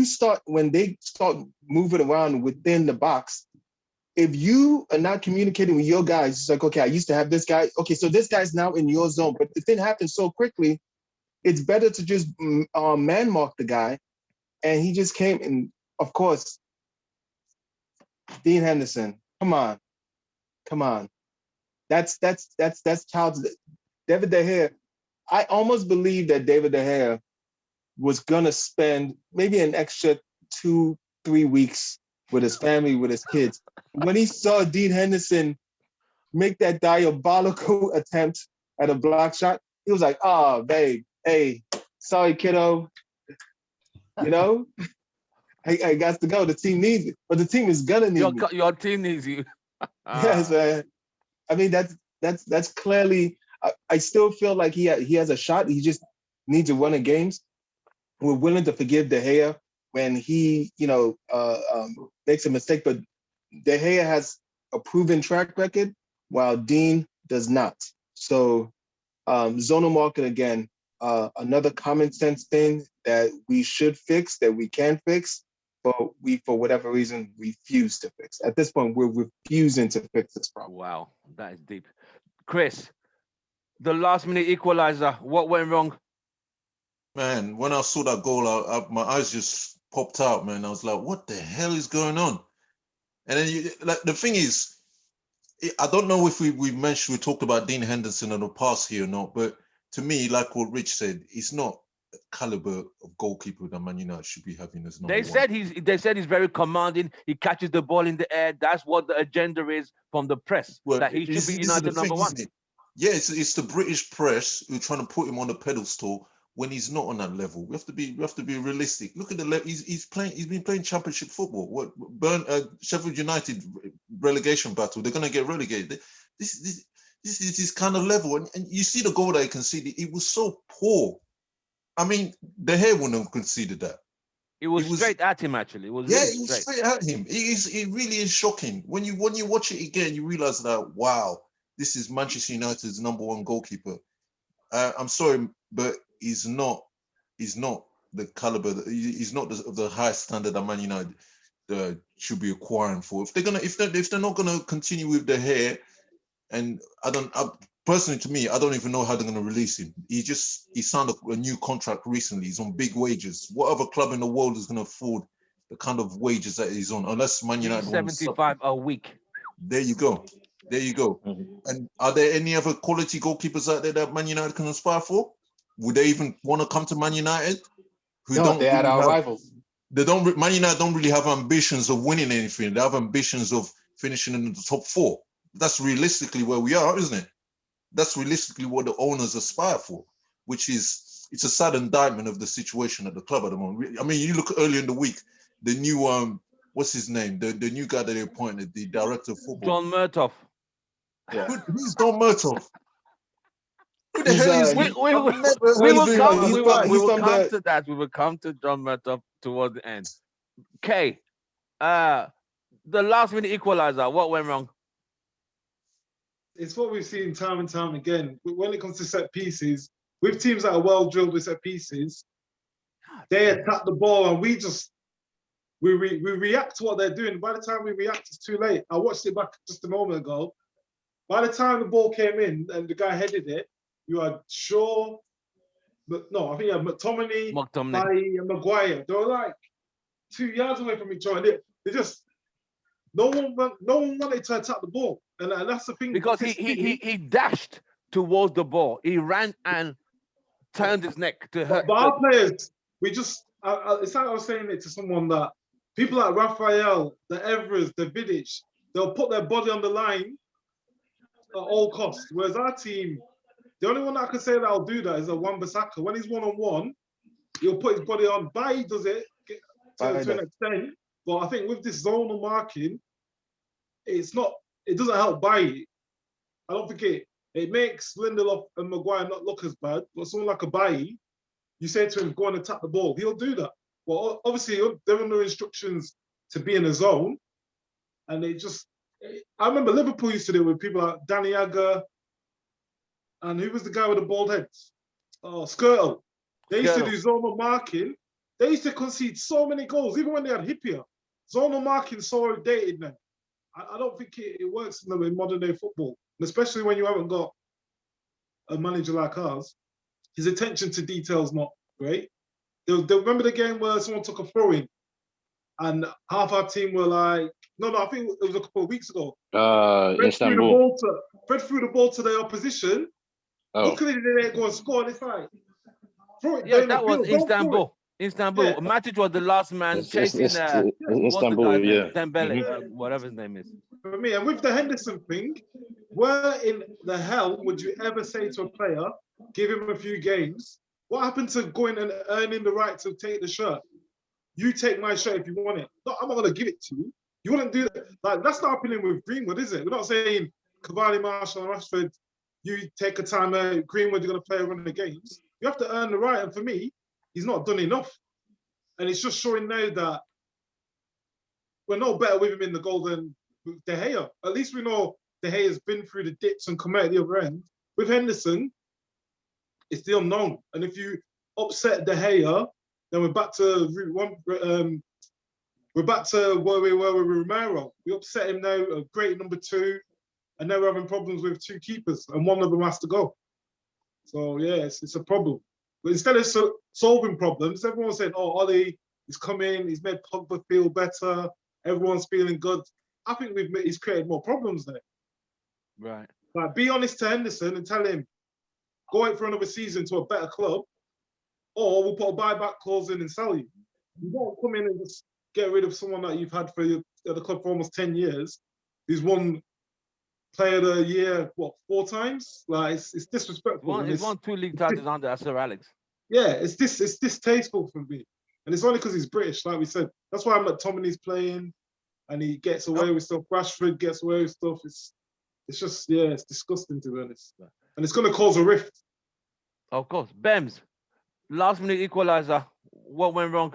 they start moving around within the box, if you are not communicating with your guys, it's like, okay, I used to have this guy. Okay, so this guy's now in your zone. But if it happens so quickly, it's better to just man mark the guy. And he just came, and of course, Dean Henderson. Come on. That's child's. David De Gea. I almost believe that David De Gea was gonna spend maybe an extra 2-3 weeks with his family, with his kids. When he saw Dean Henderson make that diabolical attempt at a block shot, he was like, "Oh, babe, hey, sorry, kiddo. I got to go. The team needs it, but the team is gonna need me. Your team needs you." Yes, man. I mean, that's clearly. I still feel like he has a shot. He just needs to run the games. We're willing to forgive De Gea when he, makes a mistake. But De Gea has a proven track record, while Dean does not. So zonal marking, again, another common sense thing that we should fix, that we can fix, but we, for whatever reason, refuse to fix. At this point, we're refusing to fix this problem. Wow, that is deep. Chris, the last minute equalizer, what went wrong? Man, when I saw that goal, my eyes just popped out, man. I was like, what the hell is going on? And then, the thing is, I don't know if we talked about Dean Henderson in the past here or not, but to me, like what Rich said, he's not the caliber of goalkeeper that Man United should be having as number one. They said he's very commanding. He catches the ball in the air. That's what the agenda is from the press. Well, that he should be United number one. Yeah, it's the British press who are trying to put him on the pedestal when he's not on that level. We have to be realistic. Look at the level he's playing. He's been playing Championship football. Sheffield United relegation battle. They're gonna get relegated. This is his kind of level, and you see the goal that he conceded. It was so poor. I mean, De Gea wouldn't have conceded that. It was straight at him. Actually, it was straight at him. It really is shocking when you watch it again. You realize that, wow, this is Manchester United's number one goalkeeper. I'm sorry, but he's not the caliber. He's not the highest standard that Man United should be acquiring for. If they're not gonna continue with De Gea, and personally, to me, I don't even know how they're gonna release him. He signed a new contract recently. He's on big wages. What other club in the world is gonna afford the kind of wages that he's on? Unless Man United 75 a week. There you go. Mm-hmm. And are there any other quality goalkeepers out there that Man United can aspire for? Would they even want to come to Man United? They had our rivals. Man United don't really have ambitions of winning anything. They have ambitions of finishing in the top four. That's realistically where we are, isn't it? That's realistically what the owners aspire for, which is, it's a sad indictment of the situation at the club at the moment. I mean, you look earlier in the week, the new what's his name? The new guy that they appointed, the director of football. John Murtough. Yeah. Who's John Murtough? Who the hell is he? We will come to that. We will come to John Murtough toward the end. Okay. The last minute equalizer, what went wrong? It's what we've seen time and time again. When it comes to set pieces, with teams that are well drilled with set pieces, they attack the ball and we react to what they're doing. By the time we react, it's too late. I watched it back just a moment ago. By the time the ball came in and the guy headed it, you are sure, but no, I think you had McTominay, Bailly, and Maguire. They were like 2 yards away from each other. They just no one wanted to attack the ball, and that's the thing. Because he dashed towards the ball. He ran and turned his neck to hurt. But our players, we just it's like I was saying it to someone that people like Raphael, the Evras, the Vidic, they'll put their body on the line at all costs. Whereas our team, the only one that I can say that'll do that is a Wan-Bissaka. When he's one-on-one, he'll put his body on. Bailly does it to an extent, but I think with this zonal marking, it doesn't help Bailly. I don't think it makes Lindelof and Maguire not look as bad, but someone like a Bailly, you say to him, go and attack the ball, he'll do that. Well, obviously, they're under instructions to be in a zone, and I remember Liverpool used to do it with people like Danny Agger, and who was the guy with the bald head? Oh, Skirtle. They used to do zonal marking. They used to concede so many goals, even when they had Hippier. Zonal marking so outdated now. I don't think it works in modern day football, and especially when you haven't got a manager like ours. His attention to detail is not great. They'll remember the game where someone took a throw in, and half our team were like, no, I think it was a couple of weeks ago. Istanbul. Fred threw the ball to the opposition. Luckily, they didn't go and score. And it's like, that was Istanbul. Istanbul. Yeah. Matic was the last man chasing Istanbul, Dembele, whatever his name is. For me, and with the Henderson thing, where in the hell would you ever say to a player, give him a few games? What happened to going and earning the right to take the shirt? You take my shirt if you want it. No, I'm not going to give it to you. You wouldn't do that. Like, that's not happening with Greenwood, is it? We're not saying Cavani, Marshall, and Rashford, you take a time out, Greenwood, you're going to play a run of games. You have to earn the right. And for me, he's not done enough. And it's just showing now that we're no better with him in the goal than De Gea. At least we know De Gea's been through the dips and come out the other end. With Henderson, it's the unknown. And if you upset De Gea, then we're back to route one. We're back to where we were with Romero. We upset him now, a great number 2, and now we're having problems with 2 keepers, and one of them has to go. So yeah, it's a problem. But instead of solving problems, everyone's saying, "Oh, Ollie, he's come in, he's made Pogba feel better. Everyone's feeling good." I think he's created more problems there. Right. Like, be honest to Henderson and tell him, go out for another season to a better club, or we'll put a buyback clause in and sell you. You don't come in and just get rid of someone that you've had at the club for almost 10 years, who's won Player of the Year, 4 times? Like, it's disrespectful. He's won 2 league titles under Sir Alex. Yeah, it's distasteful for me. And it's only because he's British, like we said. That's why McTominay's playing, and he gets away with stuff. Rashford gets away with stuff. It's just, yeah, it's disgusting, to be honest. And it's going to cause a rift. Of course. Bems, last minute equalizer. What went wrong?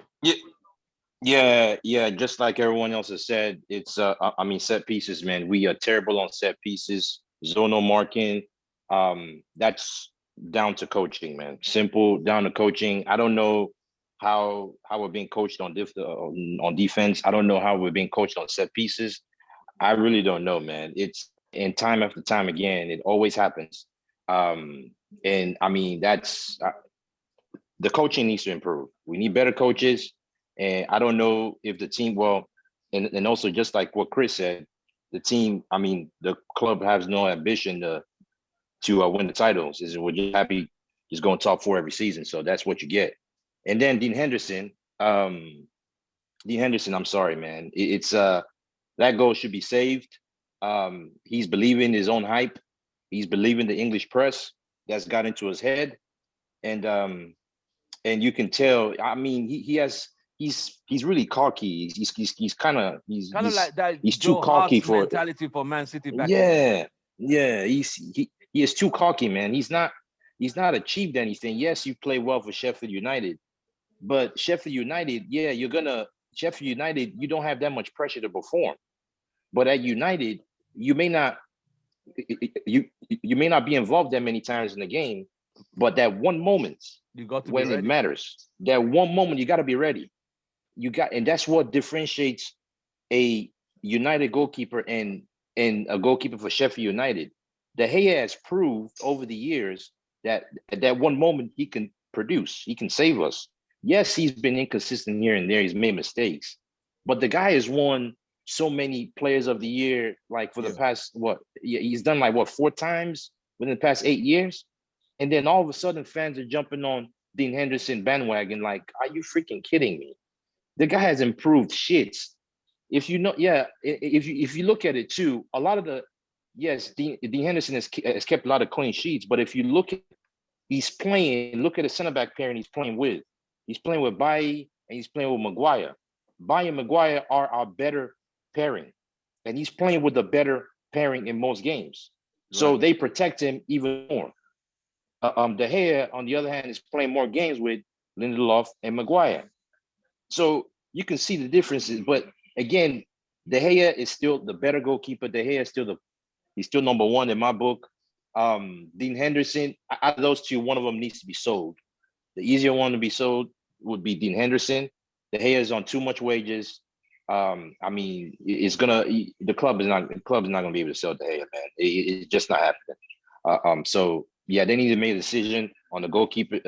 Yeah. Just like everyone else has said, it's I mean, set pieces, man. We are terrible on set pieces, zonal marking. That's down to coaching, man. Simple, down to coaching. I don't know how we're being coached on defense. I don't know how we're being coached on set pieces. I really don't know, man. It's and time after time again, it always happens. And I mean, that's the coaching needs to improve. We need better coaches. And I don't know if the team, and also just like what Chris said, the team, I mean, the club has no ambition to win the titles. We're just happy just going top 4 every season. So that's what you get. And then Dean Henderson, I'm sorry, man. It's that goal should be saved. He's believing his own hype. He's believing the English press that's got into his head. And you can tell, I mean, he's really cocky. He's kind of like that. He's too cocky for mentality for Man City back. Yeah. He is too cocky, man. He's not achieved anything. Yes, you play well for Sheffield United, but Sheffield United, you don't have that much pressure to perform. But at United, you may not be involved that many times in the game, but that one moment when it matters, that one moment you got to be ready. And that's what differentiates a United goalkeeper and a goalkeeper for Sheffield United. De Gea has proved over the years that at that one moment he can produce, he can save us. Yes, he's been inconsistent here and there. He's made mistakes, but the guy has won so many Players of the Year, like for the past, he's done like 4 times within the past 8 years. And then all of a sudden fans are jumping on Dean Henderson bandwagon. Like, are you freaking kidding me? The guy has improved shits. If you you look at it too, a lot of Dean Henderson has kept a lot of clean sheets, but if you look at look at the center back pairing he's playing with. He's playing with Bailly and he's playing with Maguire. Bailly and Maguire are our better pairing, and he's playing with the better pairing in most games. Right. So they protect him even more. De Gea, on the other hand, is playing more games with Lindelof and Maguire. So you can see the differences. But again, De Gea is still the better goalkeeper. De Gea is he's still number 1 in my book. Dean Henderson, out of those 2, one of them needs to be sold. The easier one to be sold would be Dean Henderson. De Gea is on too much wages. I mean, the club is not going to be able to sell De Gea, man. It's just not happening. So yeah, they need to make a decision on the goalkeeper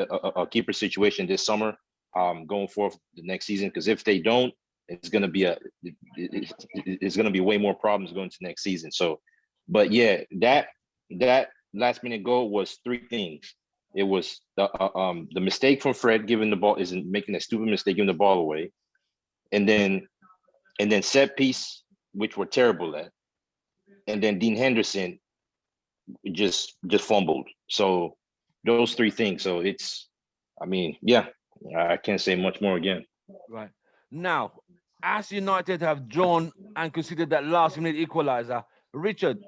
keeper situation this summer, going forward the next season. Because if they don't, it's going to be way more problems going to next season. So, but yeah, that last minute goal was 3 things. It was the mistake from Fred giving the ball, making a stupid mistake giving the ball away, and then set piece, which we're terrible at, and then Dean Henderson just fumbled. So those 3 things. So I can't say much more again. Right. Now, as United have drawn and conceded that last minute equalizer, Richard,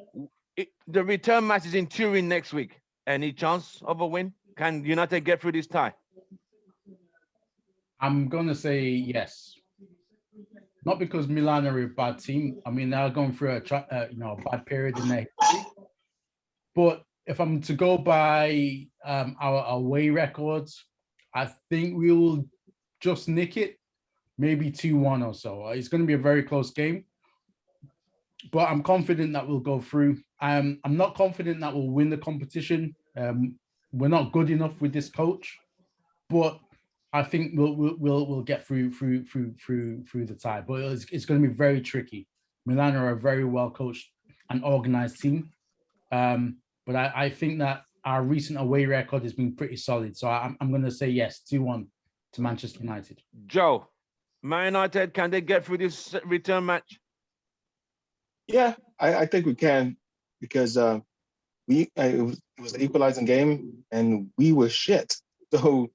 the return match is in Turin next week. Any chance of a win? Can United get through this tie? I'm gonna say yes. Not because Milan are a bad team. I mean, they're going through a bad period in their history. But if I'm to go by our away records, I think we will just nick it, maybe 2-1 or so. It's going to be a very close game, but I'm confident that we'll go through. I'm not confident that we'll win the competition. We're not good enough with this coach, but I think we'll get through the tie. But it's going to be very tricky. Milan are a very well coached and organized team. But I think that our recent away record has been pretty solid. So I'm going to say yes, 2-1 to Manchester United. Joe, Man United, can they get through this return match? Yeah, I think we can, because it was an equalizing game and we were shit. So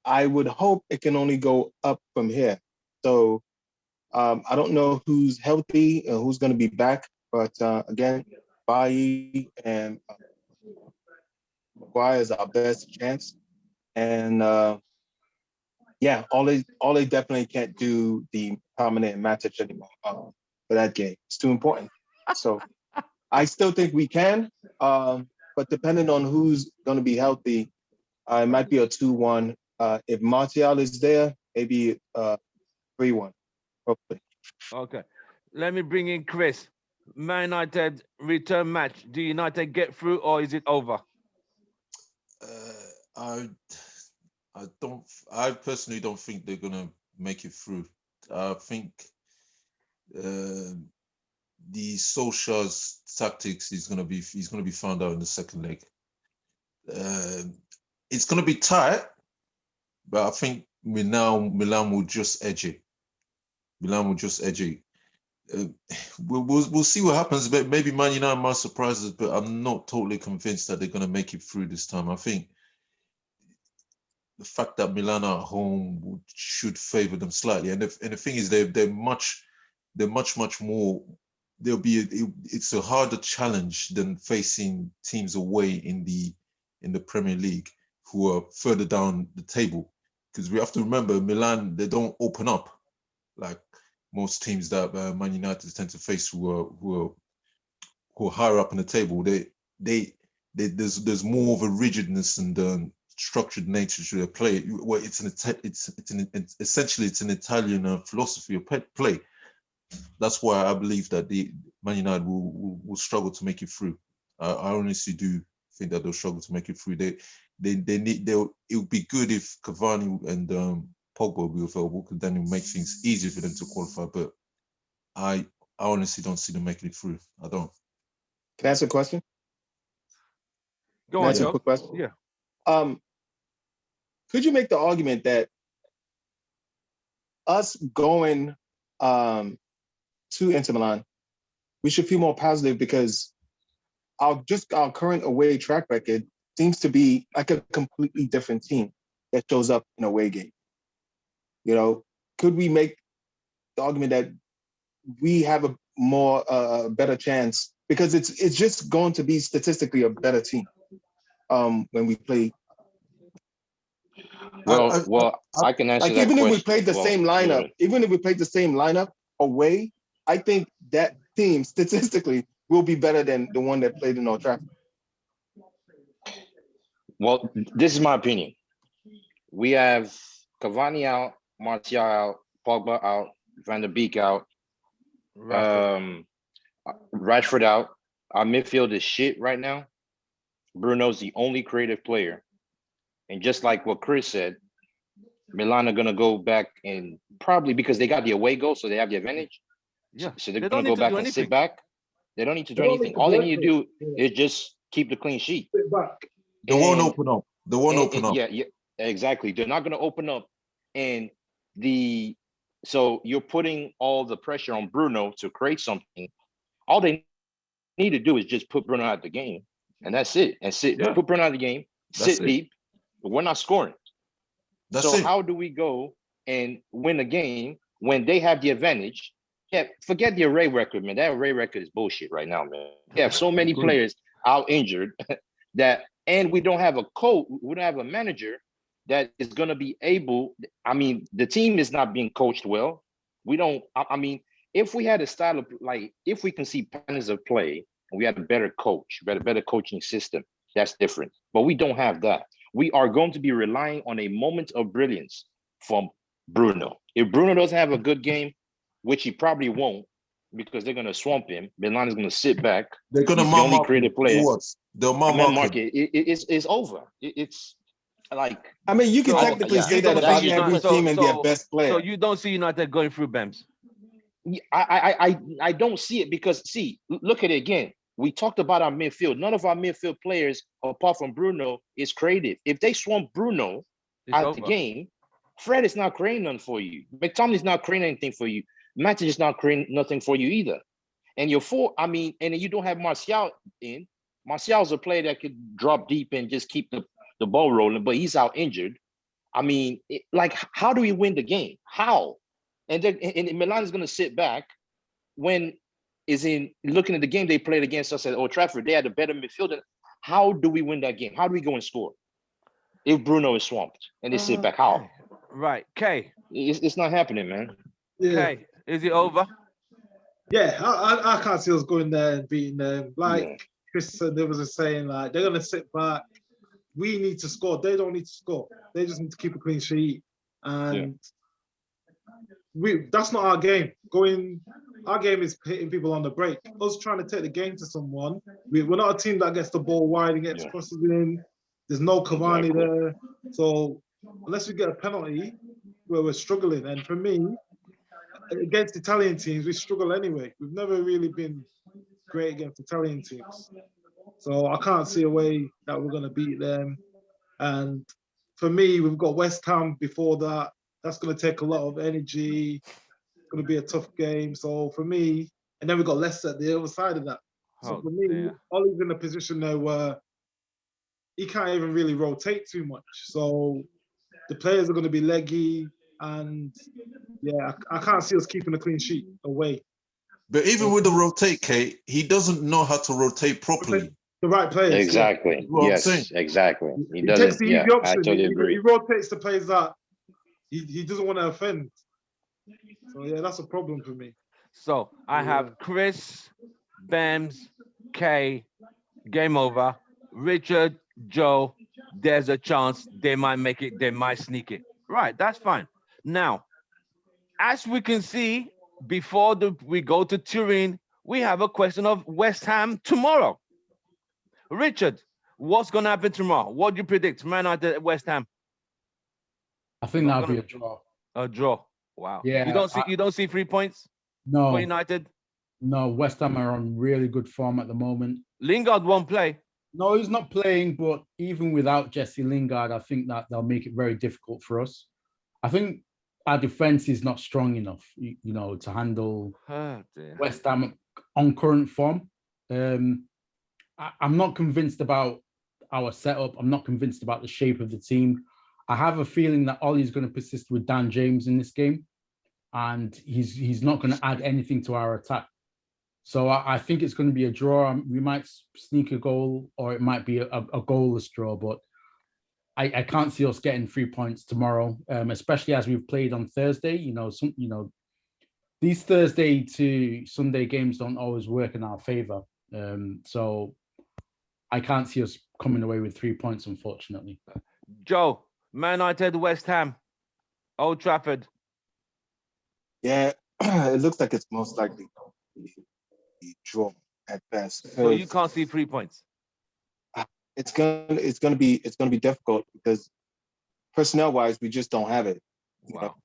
I would hope it can only go up from here. So I don't know who's healthy and who's going to be back, but again, Bailly and Maguire is our best chance. And yeah, all they definitely can't do the prominent Matic anymore for that game. It's too important. So I still think we can, but depending on who's going to be healthy, it might be a 2-1. If Martial is there, maybe 3-1, hopefully. Okay. Let me bring in Chris. Man United return match. Do United get through or is it over? I personally don't think they're gonna make it through. I think the Solskjaer's tactics he's gonna be found out in the second leg. It's gonna be tight, but I think Milan will just edge it. We'll see what happens. But maybe Man United might surprise us, but I'm not totally convinced that they're gonna make it through this time. I think the fact that Milan are at home should favour them slightly, and the thing is they're much more. It's a harder challenge than facing teams away in the Premier League who are further down the table, because we have to remember Milan, they don't open up like most teams that Man United tend to face who are higher up in the table. There's more of a rigidness and structured nature to their play. Well, essentially an Italian philosophy of play. That's why I believe that the Man United will struggle to make it through. I honestly do think that they'll struggle to make it through. It would be good if Cavani and Pogba will be available, because then it will make things easier for them to qualify. But I honestly don't see them making it through. I don't. Can I ask a question? Go on, Joe. Joe. A quick question? Yeah. Could you make the argument that us going to Inter Milan, we should feel more positive, because our current away track record seems to be like a completely different team that shows up in away game. You know, could we make the argument that we have a more better chance, because it's just going to be statistically a better team when we play. I can answer like, that even question. if we played the same lineup, even if we played the same lineup away, I think that team statistically will be better than the one that played in Old Trafford. Well, this is my opinion. We have Cavani out, Martial out, Pogba out, Van der Beek out, Rashford out. Our midfield is shit right now. Bruno's the only creative player. And just like what Chris said, Milan are going to go back and probably, because they got the away goal, so they have the advantage. Yeah. So they're going to go back and sit back. They don't need to do anything. All they need to do is just keep the clean sheet. Sit back. They won't open up. They won't open up. Yeah, exactly. They're not going to open up. And so you're putting all the pressure on Bruno to create something. All they need to do is just put Bruno out of the game. And that's it. And put Bruno out of the game, sit deep, but we're not scoring. So how do we go and win a game when they have the advantage? Yeah, forget the array record, man. That array record is bullshit right now, man. We have so many players out injured and we don't have a coach, we don't have a manager that is going to be able. I mean, the team is not being coached well. We don't. I mean, if we had a style of like, if we can see patterns of play, and we had a better coach, we had a better coaching system, that's different. But we don't have that. We are going to be relying on a moment of brilliance from Bruno. If Bruno doesn't have a good game, which he probably won't, because they're going to swamp him, Milan is going to sit back. They're going to He's the only mark creative player. They'll I mean, mark Mark, him. it's over. It's like, I mean, you can So, technically yeah, say you that don't about see every United. team and their best player. So you don't see United going through Bems. I don't see it because, see, look at it again. We talked about our midfield. None of our midfield players, apart from Bruno, is creative. If they swamp Bruno It's out over. the game, Fred is not creating nothing for you. McTominay's not creating anything for you. Matic is not creating nothing for you either. And you're and then you don't have Martial in. Martial's a player that could drop deep and just keep the ball rolling, but he's out injured. I mean, like, how do we win the game? How? And Milan is going to sit back when is in looking at the game they played against us at Old Trafford. They had a better midfielder. How do we win that game? How do we go and score if Bruno is swamped and they sit back? How? Right, K. It's not happening, man. Yeah, K. Is it over? yeah. I can't see us going there and beating them. Like Yeah. Chris said, there was a saying like they're gonna sit back. We need to score. They don't need to score. They just need to keep a clean sheet. And that's not our game. Our game is hitting people on the break. Us trying to take the game to someone. We're not a team that gets the ball wide and gets crosses in. There's no Cavani there. So unless we get a penalty, where we're struggling. And for me, against Italian teams, we struggle anyway. We've never really been great against Italian teams. So I can't see a way that we're going to beat them. And for me, we've got West Ham before that. That's going to take a lot of energy. It's going to be a tough game. So for me, and then we've got Leicester at the other side of that. So for me, Ollie's in a position there where he can't even really rotate too much. So the players are going to be leggy. And yeah, I can't see us keeping a clean sheet away. But even with the rotate, Kate, he doesn't know how to rotate properly. The right players. Exactly. Yeah. Yes, exactly. He takes the easy option. I totally agree. He rotates the players that he doesn't want to offend. So yeah, that's a problem for me. So I have Chris, Bems, K, game over. Richard, Joe, there's a chance they might make it, they might sneak it. Right, that's fine. Now, as we can see, before we go to Turin, we have a question of West Ham tomorrow. Richard, what's going to happen tomorrow? What do you predict? Man United at West Ham? I think that'll be a draw. A draw. Wow. Yeah. You don't see 3 points No. for United? No, West Ham are on really good form at the moment. Lingard won't play. No, he's not playing, but even without Jesse Lingard, I think that they'll make it very difficult for us. I think our defense is not strong enough, to handle West Ham on current form. I'm not convinced about our setup. I'm not convinced about the shape of the team. I have a feeling that Ollie's going to persist with Dan James in this game, and he's not going to add anything to our attack. So I think it's going to be a draw. We might sneak a goal, or it might be a goalless draw, but I can't see us getting 3 points tomorrow, especially as we've played on Thursday. These Thursday to Sunday games don't always work in our favor. So I can't see us coming away with 3 points, unfortunately. Joe, Man United, West Ham, Old Trafford. Yeah, it looks like it's most likely a draw at best. So you can't see 3 points. It's gonna be difficult because personnel wise we just don't have it. Wow.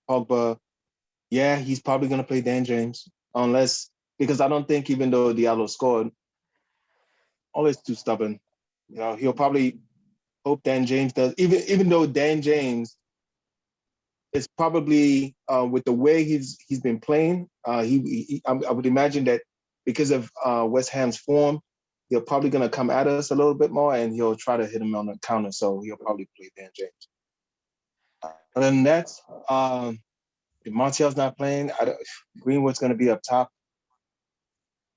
Pogba, yeah, he's probably gonna play Dan James because I don't think even though Diallo scored, Ollie's too stubborn. He'll probably hope Dan James does. Even though Dan James is probably with the way he's been playing, I would imagine that because of West Ham's form, he'll probably going to come at us a little bit more, and he'll try to hit him on the counter. So he'll probably play Dan James. Other than that, if Martial's not playing, Greenwood's going to be up top.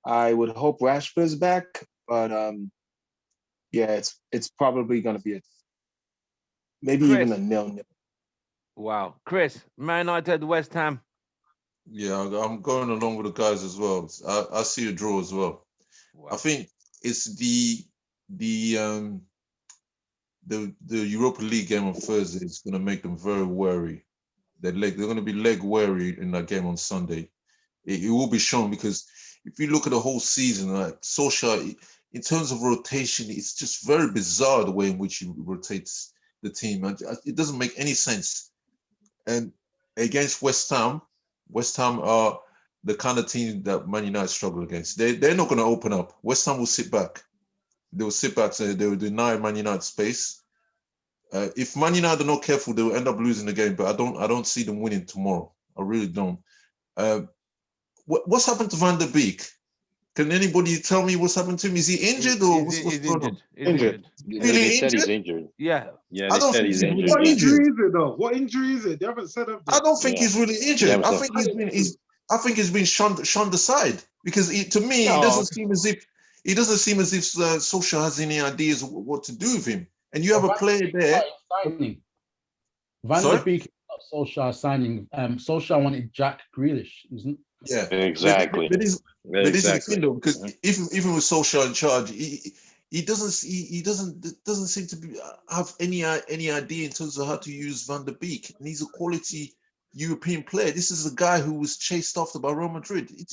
I would hope Rashford's back, but yeah, it's probably going to be maybe Chris. even a 0-0. Wow. Chris, Man United, West Ham. Yeah, I'm going along with the guys as well. I see a draw as well. Wow. I think it's the Europa League game on Thursday is going to make them very wary. They're going to be leg wary in that game on Sunday. It will be shown, because if you look at the whole season, like Solskjaer, in terms of rotation, it's just very bizarre the way in which he rotates the team. It doesn't make any sense. And against West Ham are the kind of team that Man United struggle against. They're not going to open up. West Ham will sit back. They will sit back, so they will deny Man United space. If Man United are not careful, they will end up losing the game. But I don't see them winning tomorrow. I really don't. What's happened to Van der Beek? Can anybody tell me what's happened to him? Is he injured or what's going on? He's injured. They said he's injured. Yeah. Yeah, I they don't said think he's he's injured. What really injury injured. is it though? What injury is it? They haven't said anything. I don't think he's really injured. Yeah, I think he's been shunned aside, because to me it doesn't seem as if Solskjaer has any ideas of what to do with him. And you have a player there. Van der Beek, Solskjaer signing. Solskjaer wanted Jack Grealish, isn't? Yeah, Exactly. But this is the thing though, because even with Solskjaer in charge, he doesn't seem to have any idea in terms of how to use Van der Beek, and he's a quality European player. This is a guy who was chased after by Real Madrid. It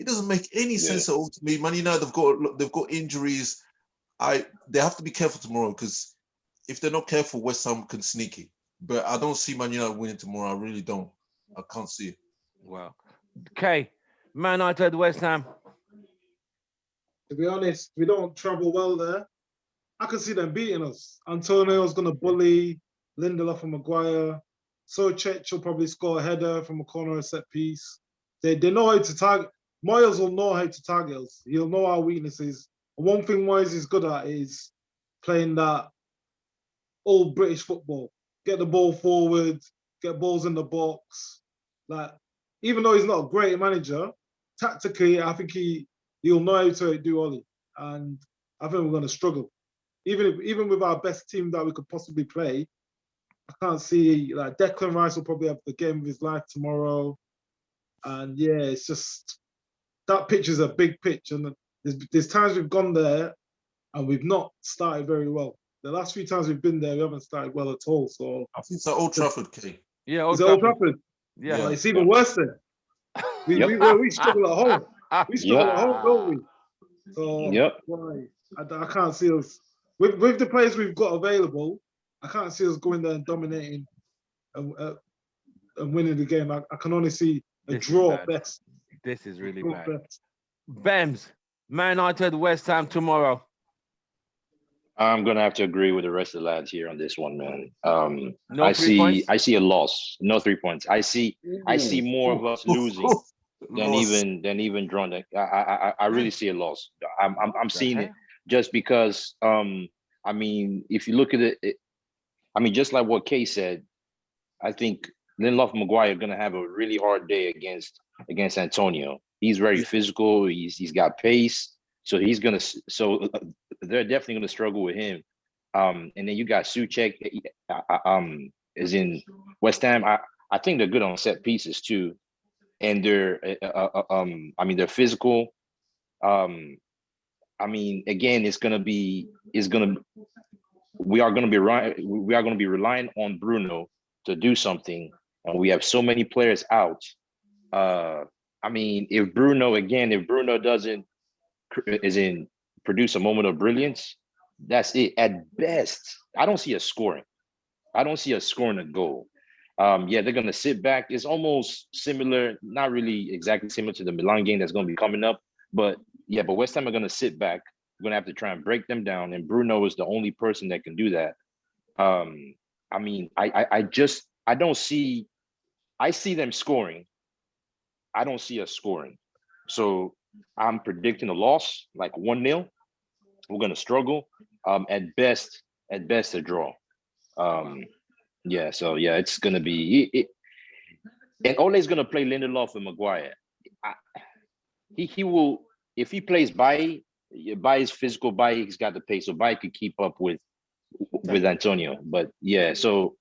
doesn't make any sense at all to me. Man United they've got injuries. They have to be careful tomorrow, because if they're not careful, West Ham can sneak it. But I don't see Man United winning tomorrow. I really don't. I can't see it. Wow. Okay. Man United, West Ham. To be honest, we don't travel well there. I can see them beating us. Antonio's going to bully Lindelof and Maguire. Soucek will probably score a header from a corner or set piece. They know how to target. Moyes will know how to target us. He'll know our weaknesses. And one thing Moyes is good at is playing that old British football. Get the ball forward, get balls in the box. Like, even though he's not a great manager, tactically, I think he'll know how to do Ollie. And I think we're going to struggle. Even with our best team that we could possibly play, I can't see, like, Declan Rice will probably have the game of his life tomorrow. And yeah, it's just, that pitch is a big pitch. And there's times we've gone there and we've not started very well. The last few times we've been there, we haven't started well at all. So I think it's at Old Trafford, Kay. Yeah, Old Trafford. Yeah. Well, it's even worse then. We struggle at home. We struggle at home, don't we? So why? I can't see us with the players we've got available. I can't see us going there and dominating and winning the game. I can only see a draw at best. This is really bad. Bems, Man United, West Ham tomorrow. I'm gonna have to agree with the rest of the lads here on this one, man. No I 3 points? see a loss. No 3 points. I see more of us losing than even drawn. I really see a loss. I'm seeing it just because I mean, if you look at it, I mean, just like what Kay said, I think Lindelof and Maguire are gonna have a really hard day against Antonio. He's very physical. He's got pace. So they're definitely going to struggle with him. And then you got Soucek, is in West Ham. I think they're good on set pieces too, and they're physical. I mean, again, we are going to be relying on Bruno to do something, and we have so many players out. I mean, if Bruno doesn't produce a moment of brilliance, that's it. At best, I don't see us scoring. A goal. They're going to sit back. It's almost similar, not really exactly similar to the Milan game that's going to be coming up. But West Ham are going to sit back. We're going to have to try and break them down. And Bruno is the only person that can do that. I mean, I see them scoring. I don't see us scoring. So I'm predicting a loss, like 1-0. We're going to struggle. At best, a draw. It's going to be and Ole's going to play Lindelof and Maguire. He will, if he plays by his physical, he's got the pace, so Bailly could keep up with with Antonio. But yeah, so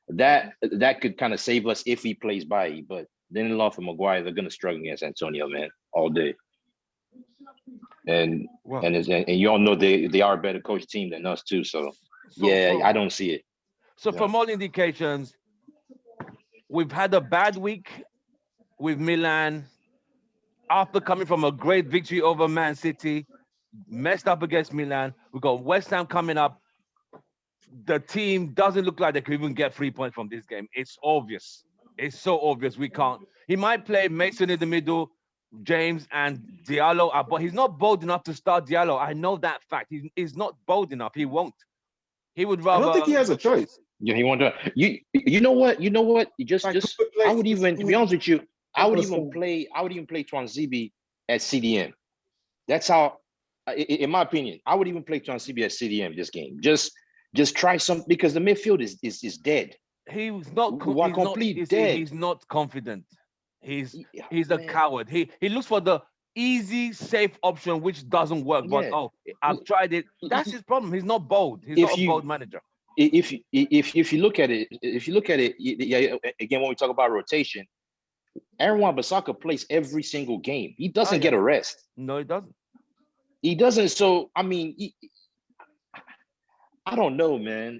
that could kind of save us if he plays Bailly. But then in law for Maguire, they're gonna struggle against Antonio, man, all day. And Well, and you all know they are a better coach team than us too. So yeah, I don't see it. So from all indications, we've had a bad week with Milan after coming from a great victory over Man City, messed up against Milan. We've got West Ham coming up. The team doesn't look like they could even get 3 points from this game. It's obvious. It's so obvious we can't. He might play Mason in the middle, James and Diallo, but he's not bold enough to start Diallo. I know that fact. He's not bold enough. He won't. He would rather. I don't think he has a choice. Yeah, he want to. You know what? You just I would even, to be honest with you, I would even play Twanzibi at CDM. That's how, in my opinion, I would even play Twanzibi at CDM this game. Just try some, because the midfield is dead. He's not dead. He's not confident. He's a coward. He looks for the easy, safe option, which doesn't work. But I've tried it. That's his problem. He's not bold. He's not a bold manager. If you look at it, yeah, again, when we talk about rotation, Aaron Wan-Bissaka plays every single game. He doesn't get a rest. No, he doesn't. He doesn't. So I mean, I don't know, man.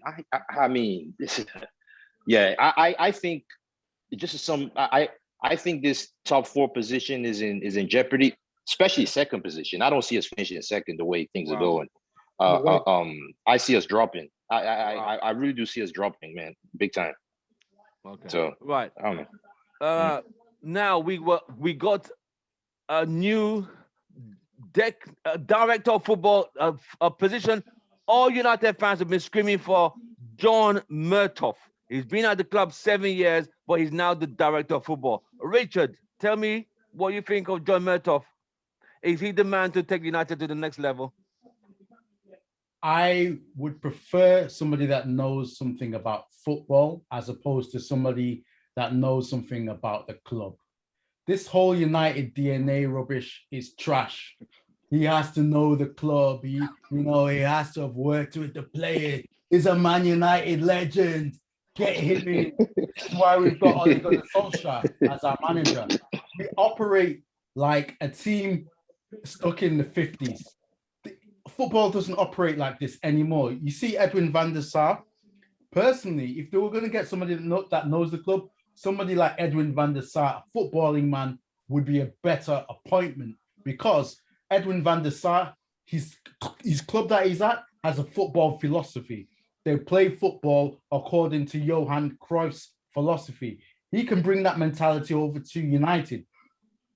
I mean, this is, yeah. I think just some. I think this top 4 position is in jeopardy, especially second position. I don't see us finishing second the way things are going. I see us dropping. I really do see us dropping, man, big time. Okay. So right. I don't know. Now we got a new director of football, a position all United fans have been screaming for. John Murtough. He's been at the club 7 years, but he's now the director of football. Richard, tell me what you think of John Murtough. Is he the man to take United to the next level? I would prefer somebody that knows something about football as opposed to somebody that knows something about the club. This whole United DNA rubbish is trash. He has to know the club. He has to have worked with the players. He's a Man United legend. Get him in. That's why we've got Ole Gunnar Solskjaer as our manager. We operate like a team stuck in the 50s. Football doesn't operate like this anymore. You see Edwin van der Sar. Personally, if they were going to get somebody that knows the club, somebody like Edwin van der Sar, a footballing man, would be a better appointment, because Edwin van der Sar, his club that he's at has a football philosophy. They play football according to Johan Cruyff's philosophy. He can bring that mentality over to United.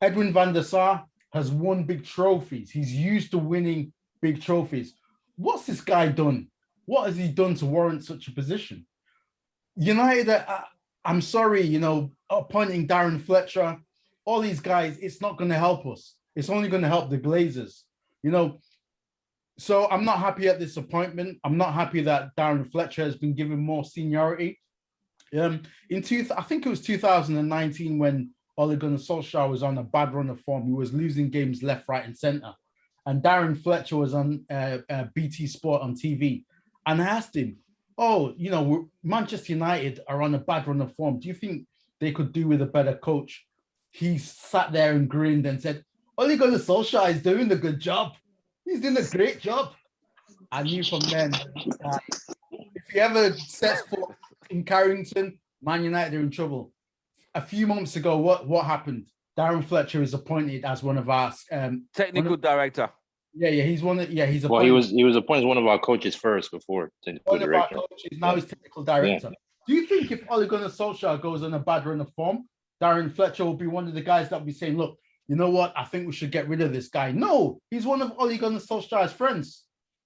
Edwin van der Sar has won big trophies. He's used to winning big trophies. What's this guy done? What has he done to warrant such a position? United, I'm sorry, appointing Darren Fletcher, all these guys, it's not going to help us. It's only going to help the Glazers, So I'm not happy at this appointment. I'm not happy that Darren Fletcher has been given more seniority. I think it was 2019 when Ole Gunnar Solskjaer was on a bad run of form. He was losing games left, right, and centre. And Darren Fletcher was on BT Sport on TV. And I asked him, Manchester United are on a bad run of form. Do you think they could do with a better coach? He sat there and grinned and said, Ole Gunnar Solskjaer is doing a good job. He's doing a great job. I knew from then that if he ever sets foot in Carrington, Man United are in trouble. A few months ago, what happened? Darren Fletcher is appointed as one of our technical director. Yeah, he's appointed. Well, he was appointed as one of our coaches first before technical director. Now he's technical director. Yeah. Do you think if Ole Gunnar Solskjaer goes on a bad run of form, Darren Fletcher will be one of the guys that will be saying, look, you know what? I think we should get rid of this guy. No, he's one of Ole Gunnar Solskjaer's friends.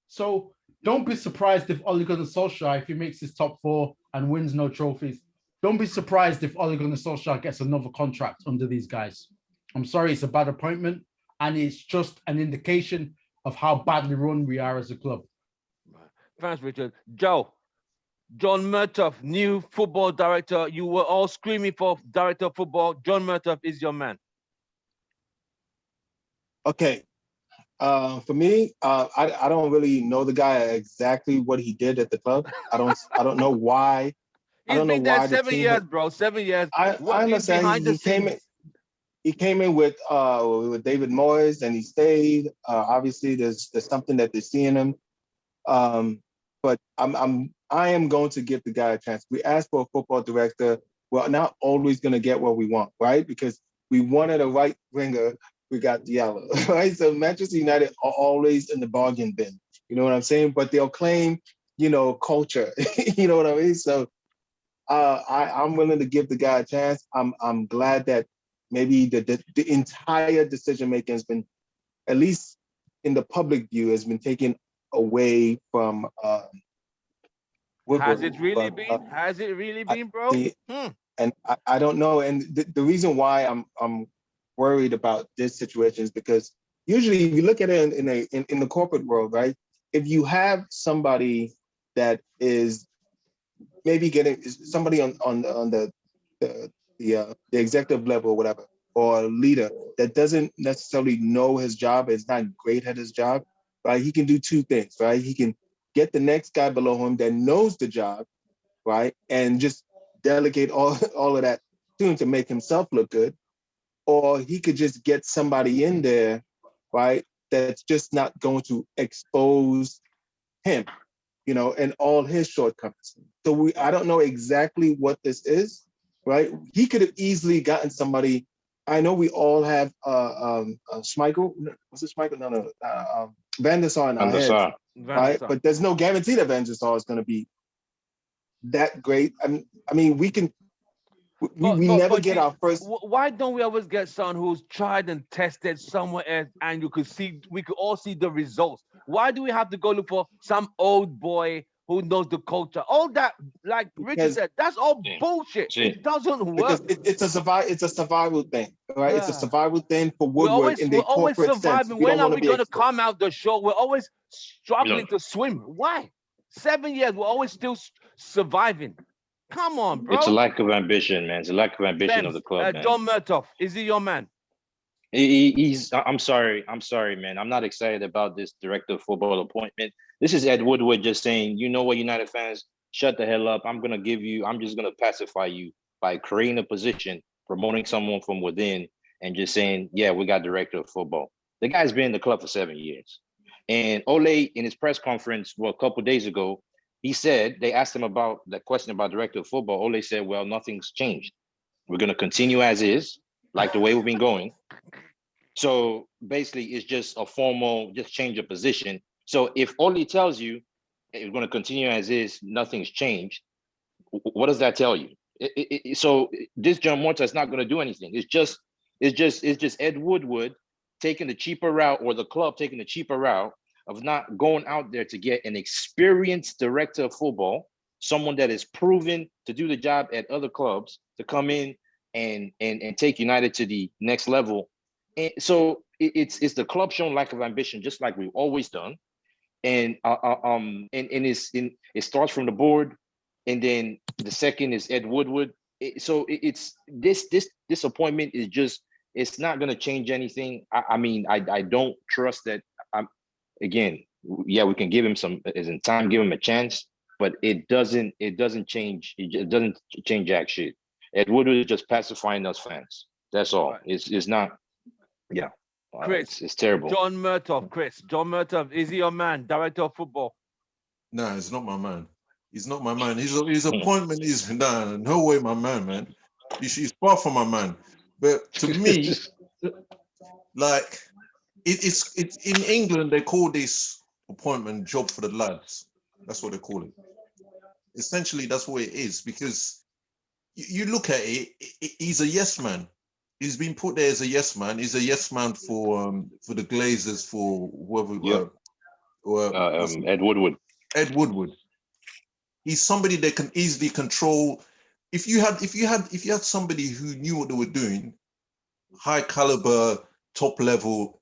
So don't be surprised if Ole Gunnar Solskjaer, if he makes his top 4 and wins no trophies, don't be surprised if Ole Gunnar Solskjaer gets another contract under these guys. I'm sorry, it's a bad appointment, and it's just an indication of how badly run we are as a club. Thanks, Richard. Joe, John Murtough, new football director. You were all screaming for director of football. John Murtough is your man. Okay. For me, I don't really know the guy exactly what he did at the club. I don't know why. I He's don't know been there why the 7 years, team. bro. 7 years. I What understand behind the scenes? he came in with David Moyes and he stayed. Obviously, there's something that they see in him. But I am going to give the guy a chance. We asked for a football director. We're not always going to get what we want, right? Because we wanted a right winger. We got Diallo, right? So Manchester United are always in the bargain bin. You know what I'm saying? But they'll claim, culture. You know what I mean? So I'm willing to give the guy a chance. I'm glad that maybe the entire decision making has been, at least in the public view, has been taken away from Woodward. Has it really But, been? Has it really I, been, bro? and I don't know. And the reason why I'm worried about this situation is because usually if you look at it in the corporate world, right? If you have somebody that is maybe getting somebody on the executive level or whatever, or a leader that doesn't necessarily know his job, is not great at his job, right? He can do two things, right? He can get the next guy below him that knows the job, right? And just delegate all of that to him to make himself look good. Or he could just get somebody in there, right? That's just not going to expose him, and all his shortcomings. So I don't know exactly what this is, right? He could have easily gotten somebody. I know we all have Schmeichel. Was it Schmeichel? No. Van der Sar in our heads, right? But there's no guarantee that Van der Sar is going to be that great. I mean, we can. We never get our first. Why don't we always get someone who's tried and tested somewhere else, and we could all see the results? Why do we have to go look for some old boy who knows the culture? All that, like Richard said, that's all bullshit. It doesn't work. It's a survival thing, right? It's a survival thing for Woodward in the we're always corporate surviving. sense. When are we going to come out the show? We're always struggling to swim. Why? 7 years, we're always still surviving. Come on, bro. It's a lack of ambition, man. It's a lack of ambition of the club, man. John Murtough, is he your man? He's. I'm sorry, man. I'm not excited about this director of football appointment. This is Ed Woodward just saying, you know what, United fans, shut the hell up. I'm just gonna pacify you by creating a position, promoting someone from within, and just saying, yeah, we got director of football. The guy's been in the club for 7 years. And Ole, in his press conference, a couple of days ago, he said, they asked him about that question about director of football. Ole said, well, nothing's changed. We're going to continue as is, like the way we've been going. So basically, it's just a formal, just change of position. So if Ole tells you it's going to continue as is, nothing's changed, what does that tell you? So this John Morta is not going to do anything. It's just Ed Woodward taking the cheaper route, or the club taking the cheaper route of not going out there to get an experienced director of football, someone that is proven to do the job at other clubs, to come in and take United to the next level. And so it's the club showing lack of ambition, just like we've always done. And it starts from the board, and then the second is Ed Woodward. It's this appointment is just, it's not going to change anything. I don't trust that. Again, yeah, we can give him some as in time, give him a chance, but it doesn't change. It doesn't change jack shit. Ed Woodward is just pacifying us fans. That's all. Right. It's not. Yeah, Chris, it's terrible. John Murtough, is he your man, director of football? No, it's not my man. He's not my man. His appointment is no way, my man. He's far from my man. But to me, like. It's in England, they call this appointment job for the lads. That's what they call it. Essentially, that's what it is, because you look at it, he's a yes man. He's been put there as a yes man. He's a yes man for the Glazers, for whoever. Ed Woodward. Ed Woodward. He's somebody that can easily control. If you had somebody who knew what they were doing, high caliber, top level,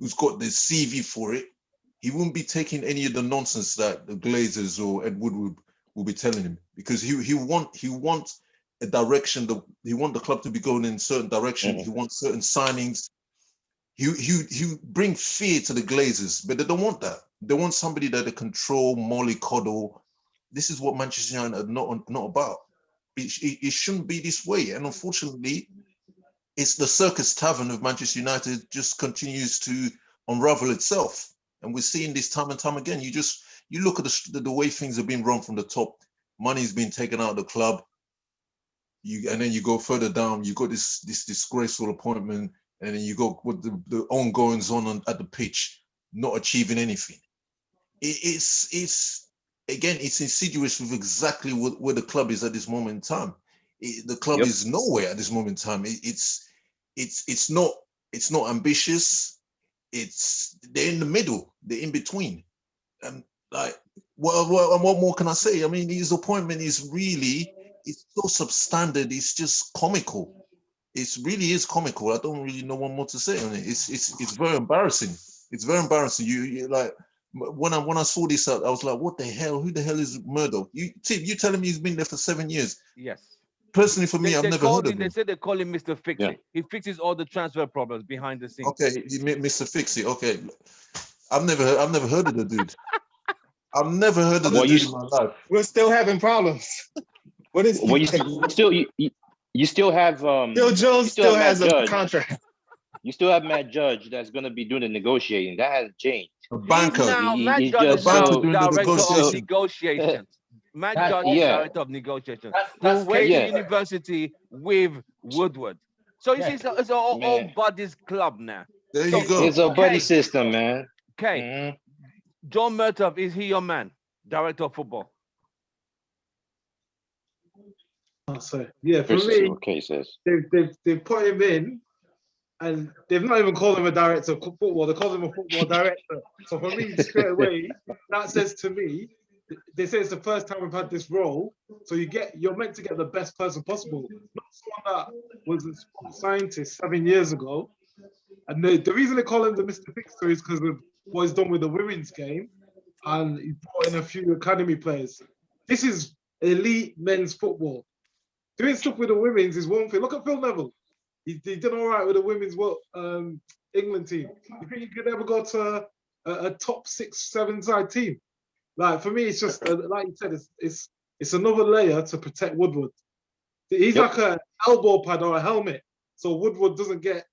who's got the CV for it, he wouldn't be taking any of the nonsense that the Glazers or Ed Woodward will be telling him, because he wants a direction. He wants the club to be going in a certain direction. Mm-hmm. He wants certain signings. he bring fear to the Glazers, but they don't want that. They want somebody that they control, mollycoddle. This is what Manchester United are not about. It shouldn't be this way. And unfortunately, it's the circus tavern of Manchester United just continues to unravel itself. And we're seeing this time and time again. You look at the way things are being run from the top. Money's been taken out of the club. And then you go further down, you got this disgraceful appointment, and then you go with the ongoings on at the pitch, not achieving anything. It's insidious with exactly where the club is at this moment in time. The club is nowhere at this moment in time. It's not ambitious. They're in the middle. They're in between. And like, what more can I say? I mean, his appointment is really, it's so substandard. It's just comical. It really is comical. I don't really know what more to say on it. It's very embarrassing. It's very embarrassing. You like when I saw this, I was like, what the hell? Who the hell is Murdoch? Tim, you telling me he's been there for 7 years? Yes. Personally, for me, I've never heard of him. They said they call him Mr. Fix It. He fixes all the transfer problems behind the scenes. Okay, Mr. Fix It. Okay, I've never heard of the dude. I've never heard of the dude in my life. We're still having problems. What is? Well, you still have Bill Jones still has a contract. You still have Matt Judge that's going to be doing the negotiating. That hasn't changed. A banker. Matt Judge is now director of negotiations. Matt Judge is director of negotiations. From Westham University with Woodward. So you see, it's an all buddies club now. There you go. It's a buddy system, man. Okay. John Murtough, is he your man? Director of football. I'll say, yeah, for me, they've put him in, and they've not even called him a director of football. They call him a football director. So for me, straight away, that says to me, they say it's the first time we've had this role. So you're meant to get the best person possible, not someone that was a sports scientist 7 years ago. And the reason they call him the Mr. Fixer is because of what he's done with the women's game, and he brought in a few academy players. This is elite men's football. Doing stuff with the women's is one thing. Look at Phil Neville. He did all right with the women's England team. You think he could ever go to a top 6-7 side team? Like, for me, it's just like you said, it's another layer to protect Woodward. He's like an elbow pad or a helmet, so Woodward doesn't get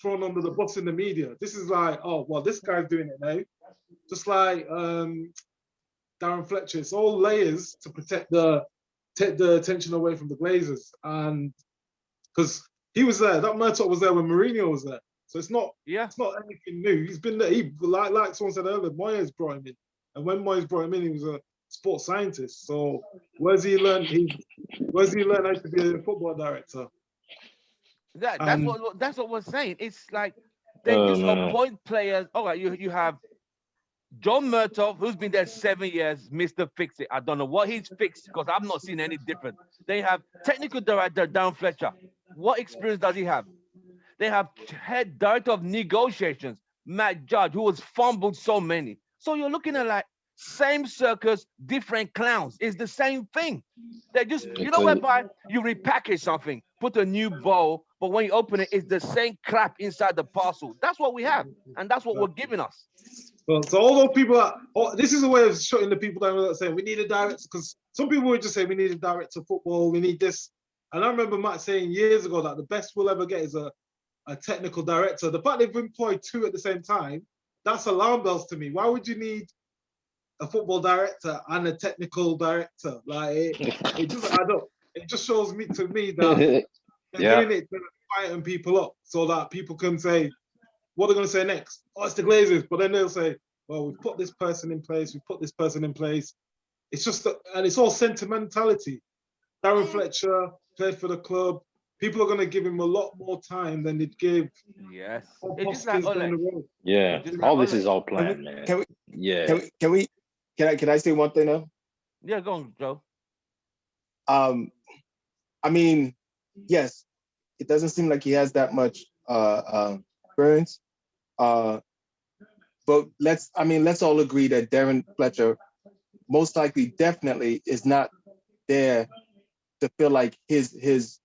thrown under the bus in the media. This is like, oh well, this guy's doing it now. Just like Darren Fletcher, it's all layers to take the attention away from the Glazers, and because he was there, that Murtough was there when Mourinho was there, so it's not anything new. He's been there. He like someone said earlier, Moyes brought him in, and when Moyes brought him in, he was a sports scientist. So where's he learned how to be a football director? That's what we're saying. It's like they just appoint players. All right, you have John Murtough, who's been there 7 years, Mr. Fix It. I don't know what he's fixed because I've not seen any different. They have technical director Darren Fletcher. What experience does he have? They have head director of negotiations, Matt Judge, who has fumbled so many. So you're looking at like same circus, different clowns. It's the same thing. They just, whereby you repackage something, put a new bow, but when you open it, it's the same crap inside the parcel. That's what we have, and that's what we're giving us. Well, so all those people this is a way of shutting the people down without saying we need a director, because some people would just say we need a director of football, we need this. And I remember Matt saying years ago that the best we'll ever get is a technical director. The fact they've employed two at the same time, that's alarm bells to me. Why would you need a football director and a technical director? Like it doesn't add up. It just shows to me that they're doing it to quieten people up so that people can say, what are they going to say next? Oh, it's the Glazers. But then they'll say, well, we've put this person in place. We've put this person in place. It's just, and it's all sentimentality. Darren Fletcher played for the club. People are going to give him a lot more time than they'd give. Yes. Yeah. All this is all planned, man. Can I say one thing now? Yeah, go on, Joe. I mean, yes, it doesn't seem like he has that much experience. But let's all agree that Darren Fletcher most likely definitely is not there to feel like his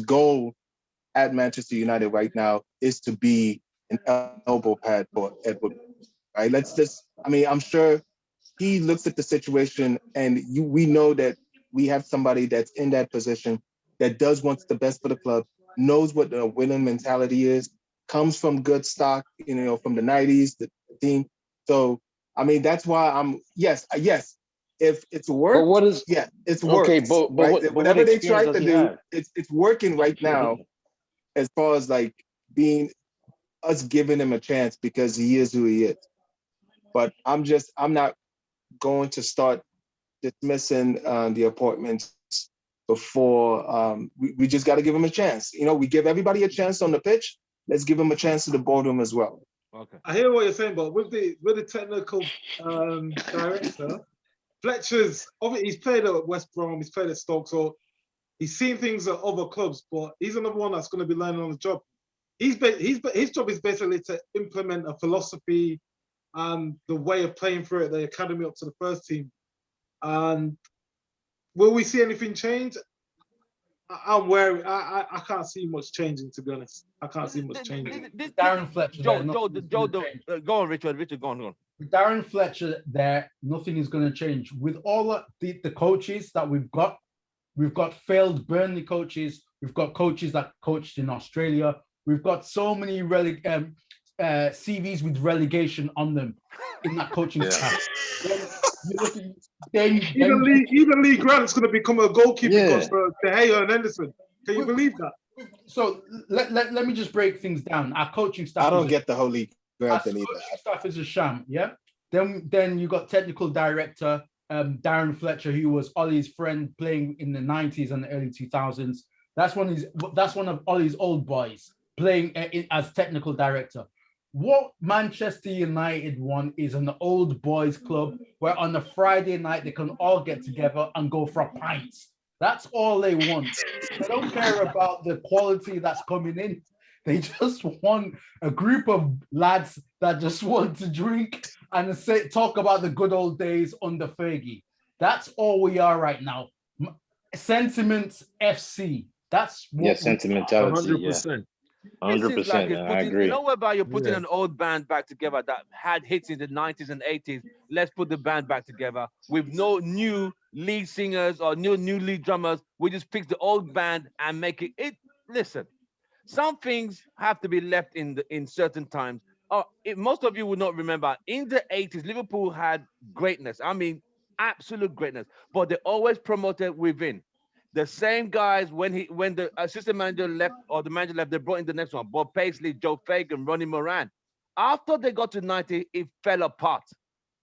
goal at Manchester United right now is to be an elbow pad for Edward. Right? I'm sure he looks at the situation, and we know that we have somebody that's in that position that does want the best for the club, knows what the winning mentality is, comes from good stock, from the 90s, the team. So, that's why yes. If it's worked, But what is it's okay? worked, But right? what Whatever they experience tried does to he do, have? it's working right now as far as like being us giving him a chance because he is who he is. But I'm not going to start dismissing the appointments before we just got to give him a chance. We give everybody a chance on the pitch. Let's give him a chance to the boardroom as well. Okay. I hear what you're saying, but with the technical director, Fletcher's obviously he's played at West Brom, he's played at Stoke, so he's seen things at other clubs, but he's another one that's going to be learning on the job. His job is basically to implement a philosophy and the way of playing through it, the academy up to the first team. And will we see anything change? I'm wary. I can't see much changing, to be honest. I can't see much changing. Darren Fletcher. Joe, go on, Richard. Richard, go on. With Darren Fletcher there, nothing is going to change. With all the coaches that we've got failed Burnley coaches. We've got coaches that coached in Australia. We've got so many CVs with relegation on them in that coaching staff. Even Lee Grant's going to become a goalkeeper coach for De Gea and Henderson. Can you believe that? So let me just break things down. Our coaching staff. I don't get the whole Lee Grant thing either. Coaching staff is a sham. Yeah. Then you got technical director Darren Fletcher, who was Ollie's friend playing in the 90s and the early 2000s. That's one of Ollie's old boys playing as technical director. What Manchester United want is an old boys club where on a Friday night they can all get together and go for pints. That's all they want. They don't care about the quality that's coming in. They just want a group of lads that just want to drink and talk about the good old days under Fergie. That's all we are right now. Sentiments FC. That's what sentimentality. 100%. 100%. I agree. You know whereby you're putting an old band back together that had hits in the 90s and 80s. Let's put the band back together with no new lead singers or new lead drummers. We just pick the old band and make it. Listen, some things have to be left in certain times. Most of you would not remember, in the 80s, Liverpool had greatness. Absolute greatness. But they always promoted within. The same guys, when the assistant manager left or the manager left, they brought in the next one. Bob Paisley, Joe Fagan, Ronnie Moran. After they got to 90, it fell apart.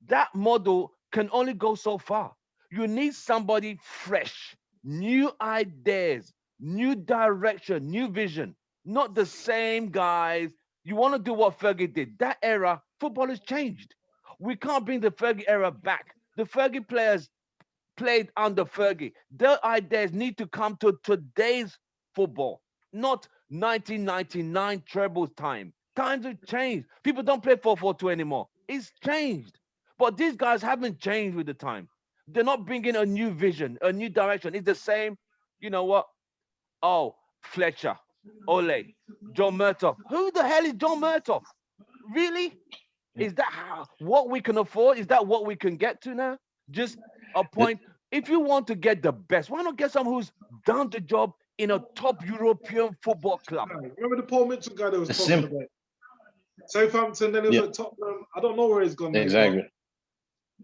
That model can only go so far. You need somebody fresh, new ideas, new direction, new vision. Not the same guys. You want to do what Fergie did. That era, football has changed. We can't bring the Fergie era back. The Fergie players played under Fergie. Their ideas need to come to today's football, not 1999 treble time. Times have changed. People don't play 4-4-2 anymore. It's changed. But these guys haven't changed with the time. They're not bringing a new vision, a new direction. It's the same. You know what? Oh, Fletcher, Ole, John Murtough. Who the hell is John Murtough? Really? Is that what we can afford? Is that what we can get to now? Just a point. If you want to get the best, why not get someone who's done the job in a top European football club? Remember the Paul Mitchell guy that was talking about Southampton, then he was at Tottenham. I don't know where he's gone. Exactly.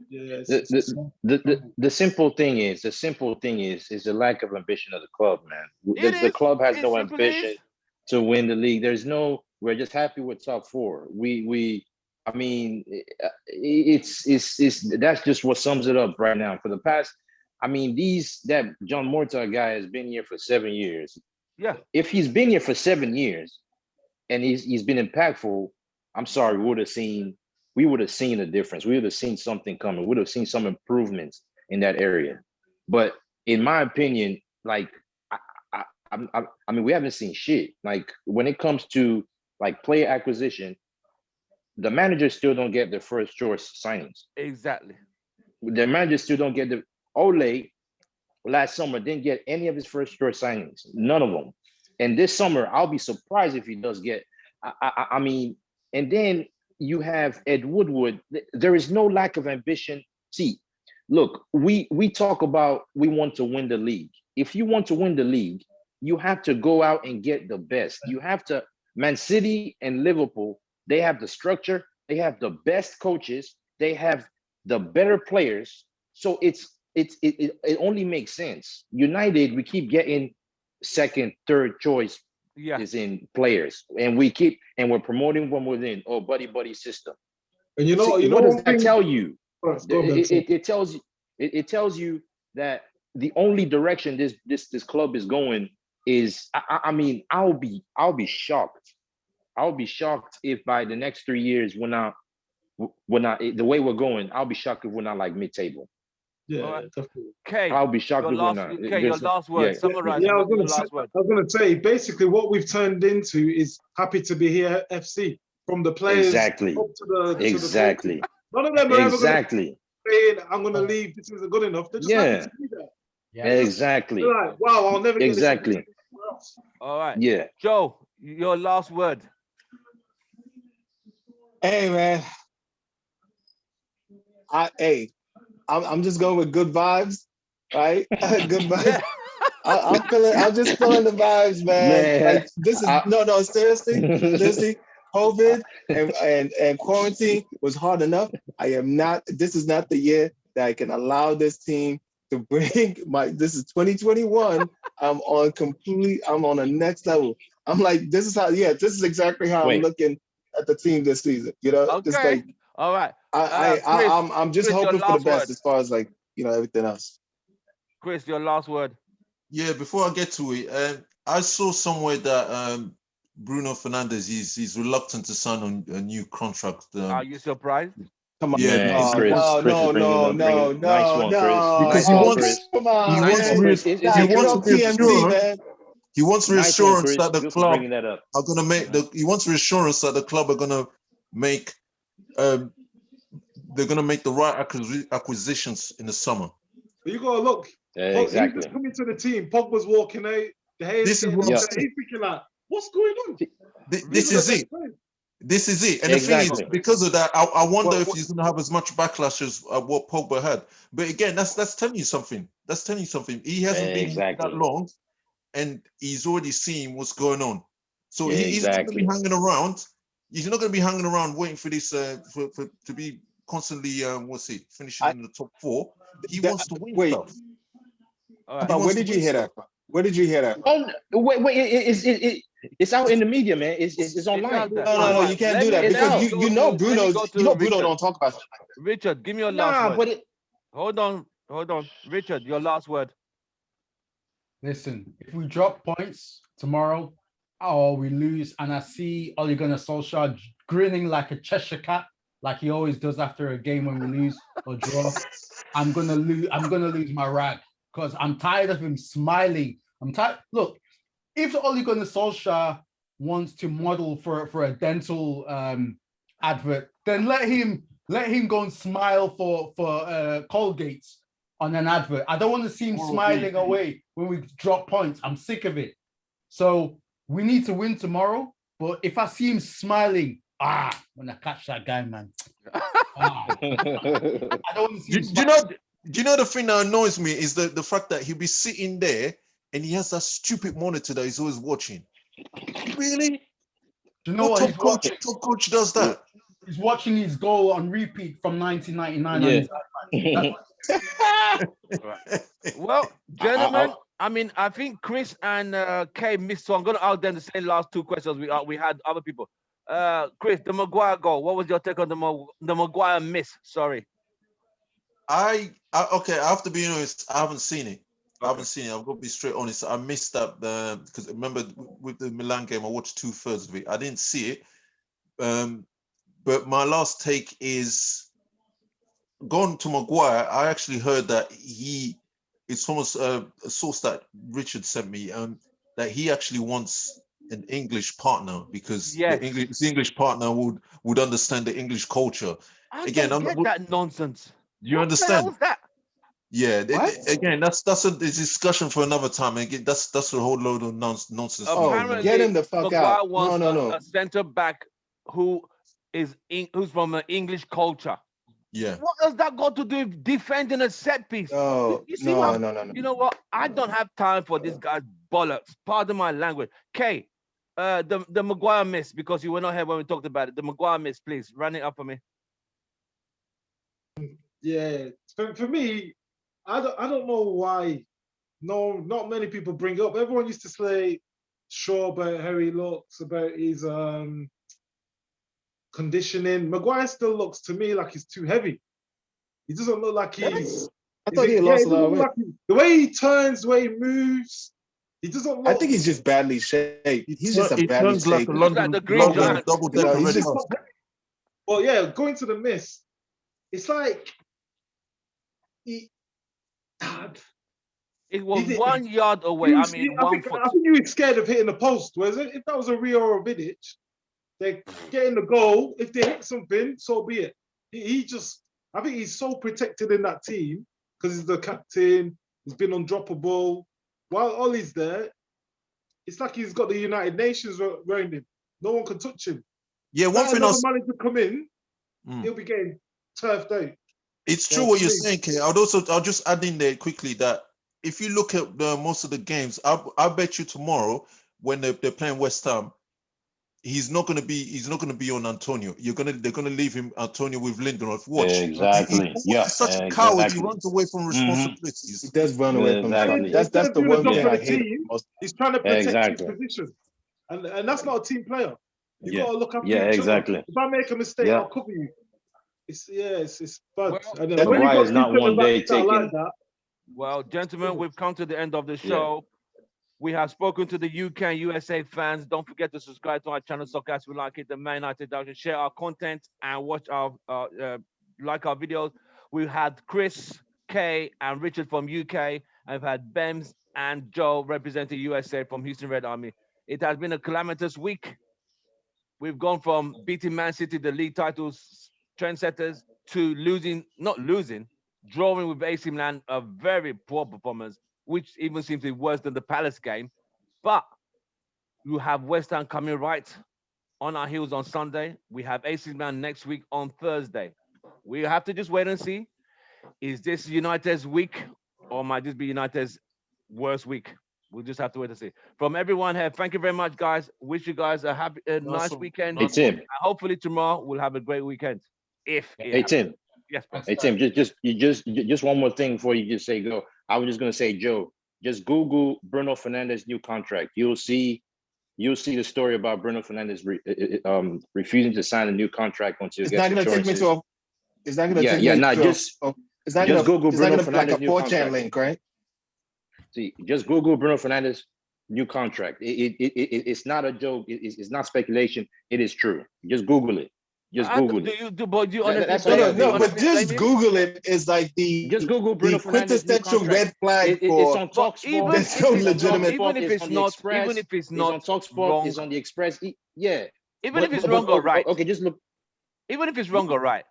Yeah. The simple thing is the lack of ambition of the club, man. The club has no ambition to win the league. We're just happy with top four. It's that's just what sums it up right now. For the past, that John Murtough guy has been here for 7 years. Yeah. If he's been here for 7 years and he's been impactful, I'm sorry, we would have seen a difference. We would have seen something coming. We would have seen some improvements in that area. But in my opinion, like we haven't seen shit. Like when it comes to like player acquisition, the managers still don't get their first choice signings. Exactly. The managers still don't get Ole last summer didn't get any of his first choice signings. None of them. And this summer, I'll be surprised if he does get. I mean, and then you have Ed Woodward. There is no lack of ambition. See, look, we talk about we want to win the league. If you want to win the league, you have to go out and get the best. You have to. Man City and Liverpool, they have the structure. They have the best coaches. They have the better players. So it only makes sense. United, we keep getting second, third choice is in players, and we're promoting from within. Oh, buddy system. And you know what does that tell you? It It tells you that the only direction this club is going is. I mean, I'll be shocked. I'll be shocked if by the next 3 years we're not the way we're going. I'll be shocked if we're not like mid-table. Yeah, definitely. Okay. I'll be shocked if we're not. Okay, your last word. Yeah. Summarize. Yeah, I your was last word. going to say, basically, what we've turned into is happy to be here. FC from the players Exactly. up to the Exactly. none of them are Exactly. ever saying, "I'm going to leave. This isn't good enough." They're just happy to be there. Yeah. Exactly. They're like, "Wow, I'll never get this Exactly. anywhere else." All right. Yeah. Joe, your last word. Hey man, I'm just going with good vibes, right? Good vibes. Yeah. I'm just feeling the vibes, man. Like this is no, seriously. COVID and quarantine was hard enough. This is not the year that I can allow this team to bring this is 2021. I'm on a next level. I'm like, this is exactly how I'm looking at the team this season. You know, Okay. just like, all right. I'm just Chris, hoping for the best word. as far as like, everything else. Chris, your last word. Yeah, before I get to it, I saw somewhere that Bruno Fernandes he's reluctant to sign on a new contract. Are you surprised? Come on, Yeah, Man, Chris no. Nice one, Chris. Because Come on, he wants man. reassurance. Man. He wants Nice one, reassurance Chris. that the Just club bringing that up. are going to make he wants reassurance that the club are going to make they're going to make the right acquisitions in the summer. But you gotta look. Exactly. He's just coming to the team. Pogba's walking out. This is what he's thinking like, what's going on? This is it. This is it. And the thing is, because of that, I wonder if he's going to have as much backlash as what Pogba had. But again, that's telling you something. That's telling you something. He hasn't been that long, and he's already seen what's going on. So he's not going to be hanging around. He's not going to be hanging around waiting for this to be constantly finishing in the top 4. He wants to win stuff. Where did you hear that from? Where did you hear that? Oh wait! It's out in the media, man. It's online. No, you can't do that because Bruno don't talk about stuff like that. Richard, give me your last word. But Hold on. Richard, your last word. Listen, if we drop points tomorrow or we lose, and I see Ole Gunnar Solskjaer grinning like a Cheshire cat, like he always does after a game when we lose or draw, I'm gonna lose my rag because I'm tired of him smiling. I'm tired. Look, if Ole Gunnar Solskjaer wants to model for a dental advert, then let him go and smile for Colgate's on an advert. I don't want to see him smiling away when we drop points. I'm sick of it. So we need to win tomorrow. But if I see him smiling, when I catch that guy, man. I don't want to see him smiling. Do you know the thing that annoys me is the fact that he'll be sitting there and he has that stupid monitor that he's always watching. Really? Do you know what top coach does that? He's watching his goal on repeat from 1999. Yeah. Well, gentlemen, I think Chris and Kay missed. So I'm going to ask them the same last 2 questions we had other people. Chris, the Maguire goal. What was your take on the Maguire miss? Sorry. I have to be honest. I haven't seen it. I haven't seen it. I've got to be straight honest. I missed that because remember with the Milan game, I watched 2/3 of it. I didn't see it. But my last take is going to Maguire. I actually heard that it's almost a source that Richard sent me, that he actually wants an English partner because the English partner would understand the English culture. I don't get that nonsense. You What understand? the hell is that? Yeah, What? again, that's a discussion for another time. Again, that's a whole load of nonsense. Oh, Apparently, get him the fuck Maguire out. wants No. a centre back who's from an English culture. Yeah. What does that got to do with defending a set piece? No, You see what? no. You know what? I don't have time for this guy's bollocks. Pardon my language. Kay, the Maguire miss, because you were not here when we talked about it. The Maguire miss, please run it up for me. Yeah, for me, I don't know why. No, not many people bring up. Everyone used to say sure about how he looks, about his conditioning. Maguire still looks to me like he's too heavy. He doesn't look like he's. I thought he had lost a lot of weight. The way he turns, the way he moves, he doesn't look. I think he's just badly shaped. He's just a He badly turns like shaped. a Looks like London, the Green London Giant. double No, decker he's red just- bus. Well, yeah, going to the miss. It's like he. It was He did- 1 yard away. I mean, I 1 think, foot. I think he was scared of hitting the post. Whereas if that was a Rio or a Vidic, they're getting the goal. If they hit something, so be it. He just, I think he's so protected in that team because he's the captain. He's been undroppable. While Ollie's there, it's like he's got the United Nations around him. No one can touch him. Yeah, one thing another manager come in, Mm. he'll be getting turfed out. It's true Yeah, what you're please. saying, Kay. I'll just add in there quickly that if you look at most of the games, I bet you tomorrow when they're playing West Ham, he's not gonna be on Antonio. They're gonna leave him Antonio with Lindelof. Watch. Exactly. He's such a coward. He runs away from responsibilities. He does run away from Exactly. stuff. That's the doing one job thing for I the hate team. most. He's trying to protect Exactly. his position. And that's not a team player. You Yeah. gotta look after Yeah, each exactly. other. If I make a mistake, Yeah. I'll cover you. It's bad. Well, And that's when you Maguire got is not people one day that like taking- that, Well, gentlemen, we've come to the end of the Yeah. show. We have spoken to the UK and USA fans. Don't forget to subscribe to our channel, Soccer As We Like It, the Man United Doctor. Share our content and watch our like our videos. We've had Chris, Kay, and Richard from UK. I've had Bems and Joe representing USA from Houston Red Army. It has been a calamitous week. We've gone from beating Man City, the league titles trendsetters, to drawing with AC Milan, a very poor performance, which even seems to be worse than the Palace game. But you have West Ham coming right on our heels on Sunday. We have AC Milan next week on Thursday. We have to just wait and see. Is this United's week or might this be United's worst week? We'll just have to wait and see. From everyone here, thank you very much, guys. Wish you guys a nice Awesome. weekend. Hey, Tim. And hopefully tomorrow we'll have a great weekend. If it Hey, happens. Tim. Yes, boss. Hey, Tim, just one more thing before you just say go. I was just gonna say, Joe, just Google Bruno Fernandes' new contract. You'll see the story about Bruno Fernandes refusing to sign a new contract until It's he not gets gonna take me insurances. to a. It's not gonna Yeah, take yeah, me nah, to. just- It's not just gonna. Google It's not Bruno gonna be like a Fernandes' new 4chan contract. link, right? See, just Google Bruno Fernandes' new contract. It's not a joke. It's not speculation. It is true. Just Google it. Just Google it. But do you That- honestly that's blame all him? I Do you do. No, but honestly just blame him? Google it is like the Just Google Bruno Fernandes' new quintessential contract. red flag It's for. on But Talksport. even That's so if it's legitimate. even if It's it's on the not, Express, even if it's It's on not Talksport. wrong, It's on the Express. Yeah. even if it's wrong or right, Okay, just look. even if it's wrong or right,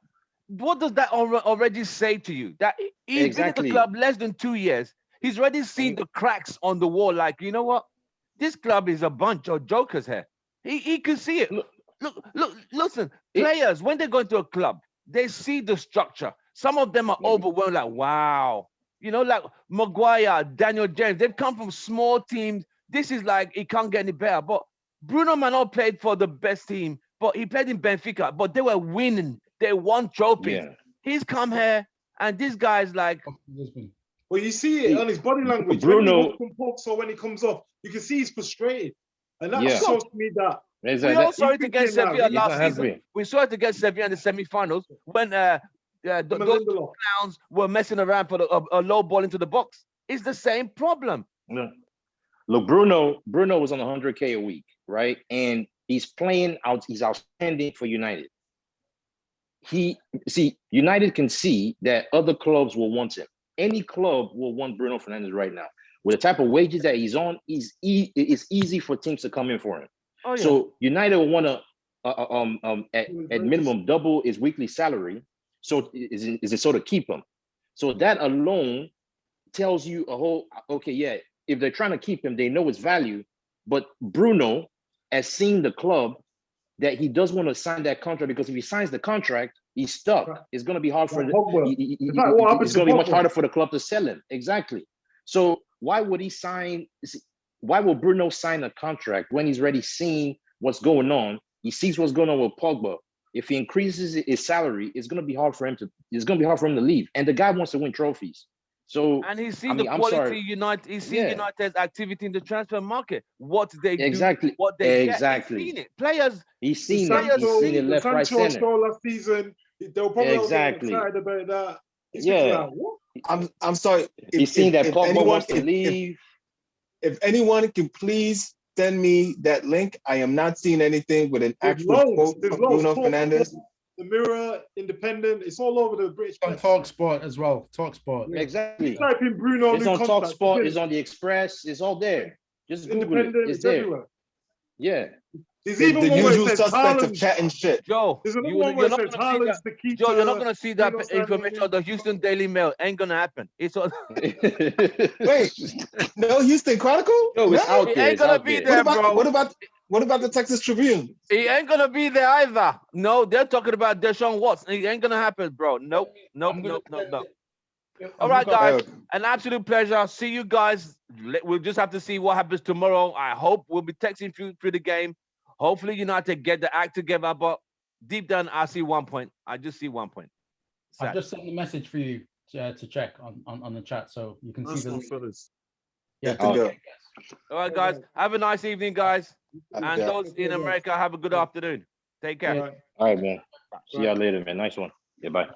what does that already say to you? That he's been at Exactly. the club less than 2 years. He's already seen the cracks on the wall. Like, you know what? This club is a bunch of jokers here. He could see it. Listen, players, when they go into a club, they see the structure. Some of them are overwhelmed, like, wow. You know, like Maguire, Daniel James, they've come from small teams. This is like, it can't get any better. But Bruno Manuel played for the best team, but he played in Benfica, but they were winning. They won trophies. Yeah. He's come here, and this guy's like, well, you see it on his body language. Bruno- when he from pokes or when he comes off, you can see he's frustrated, and that Yeah. shows me that. Exactly. we all saw it He's against thinking Sevilla now, last he's not season. happy. We saw it against Sevilla in the semi-finals when those Lindelof. clowns were messing around for a low ball into the box. It's the same problem. No. Look, Bruno was on 100K a week, right? And he's playing out. He's outstanding for United. United can see that other clubs will want him. Any club will want Bruno Fernandes right now. With the type of wages that he's on, it's easy for teams to come in for him. Oh, yeah. So United will want to, at minimum, double his weekly salary. So is it so to keep him? So that alone tells you a whole, okay, yeah, if they're trying to keep him, they know his value. But Bruno has seen the club that he does want to sign that contract, because if he signs the contract, he's stuck. Right. It's going to be hard for Like Pogba. In fact, what happened it's to going to be much Pogba? harder for the club to sell him. Exactly. So why would he sign? Why will Bruno sign a contract when he's already seen what's going on? He sees what's going on with Pogba. If he increases his salary, it's going to be hard for him to. It's going to be hard for him to leave. And the guy wants to win trophies. So And he's seen I mean, the I'm quality sorry. United. He's seen Yeah. United's activity in the transfer market. What they Exactly. do, what they Exactly. get. He's seen it. Players. He's The seen it. He's Sancho, seen it the left, right, Sancho center. show last season, they'll probably all get Exactly. excited about that. It's Yeah. like, what? I'm sorry. He's seen that Pogba anyone, wants to leave. if anyone can please send me that link, I am not seeing anything with an There's actual loads. quote There's from loads. Bruno Talk, Fernandes. The Mirror, Independent, it's all over the British On press. TalkSport as well. TalkSport. Yeah. Exactly. Type in Bruno It's new on contract. TalkSport. It's on the Express. It's all there. Just Google it. Independent, It's it's there. everywhere. Yeah. There's The even one where it usual says suspects of Haaland. chatting shit. Joe, There's another you're one where it not says going to see that. Haaland's the key Joe, you're not to going to see that Bruno information on the Houston Daily Mail. Ain't going to happen. It's on. Wait, no Houston Chronicle? Yo, it's No? out It there. ain't It's gonna out be there. there, bro. What about the Texas Tribune? He ain't gonna be there either. No, they're talking about Deshaun Watson. It ain't gonna happen, bro. Nope. All right, guys. An absolute pleasure. See you guys. We'll just have to see what happens tomorrow. I hope we'll be texting through the game. Hopefully, United get the act together. But deep down, I see 1 point. I just see 1 point. I've just sent a message for you to check on the chat, so you can see the link. Yeah. Good to go. All right, guys. Have a nice evening, guys. And Yeah. those in America, have a good afternoon. Take care. Right. All right, man. See y'all later, man. Nice one. Yeah, bye.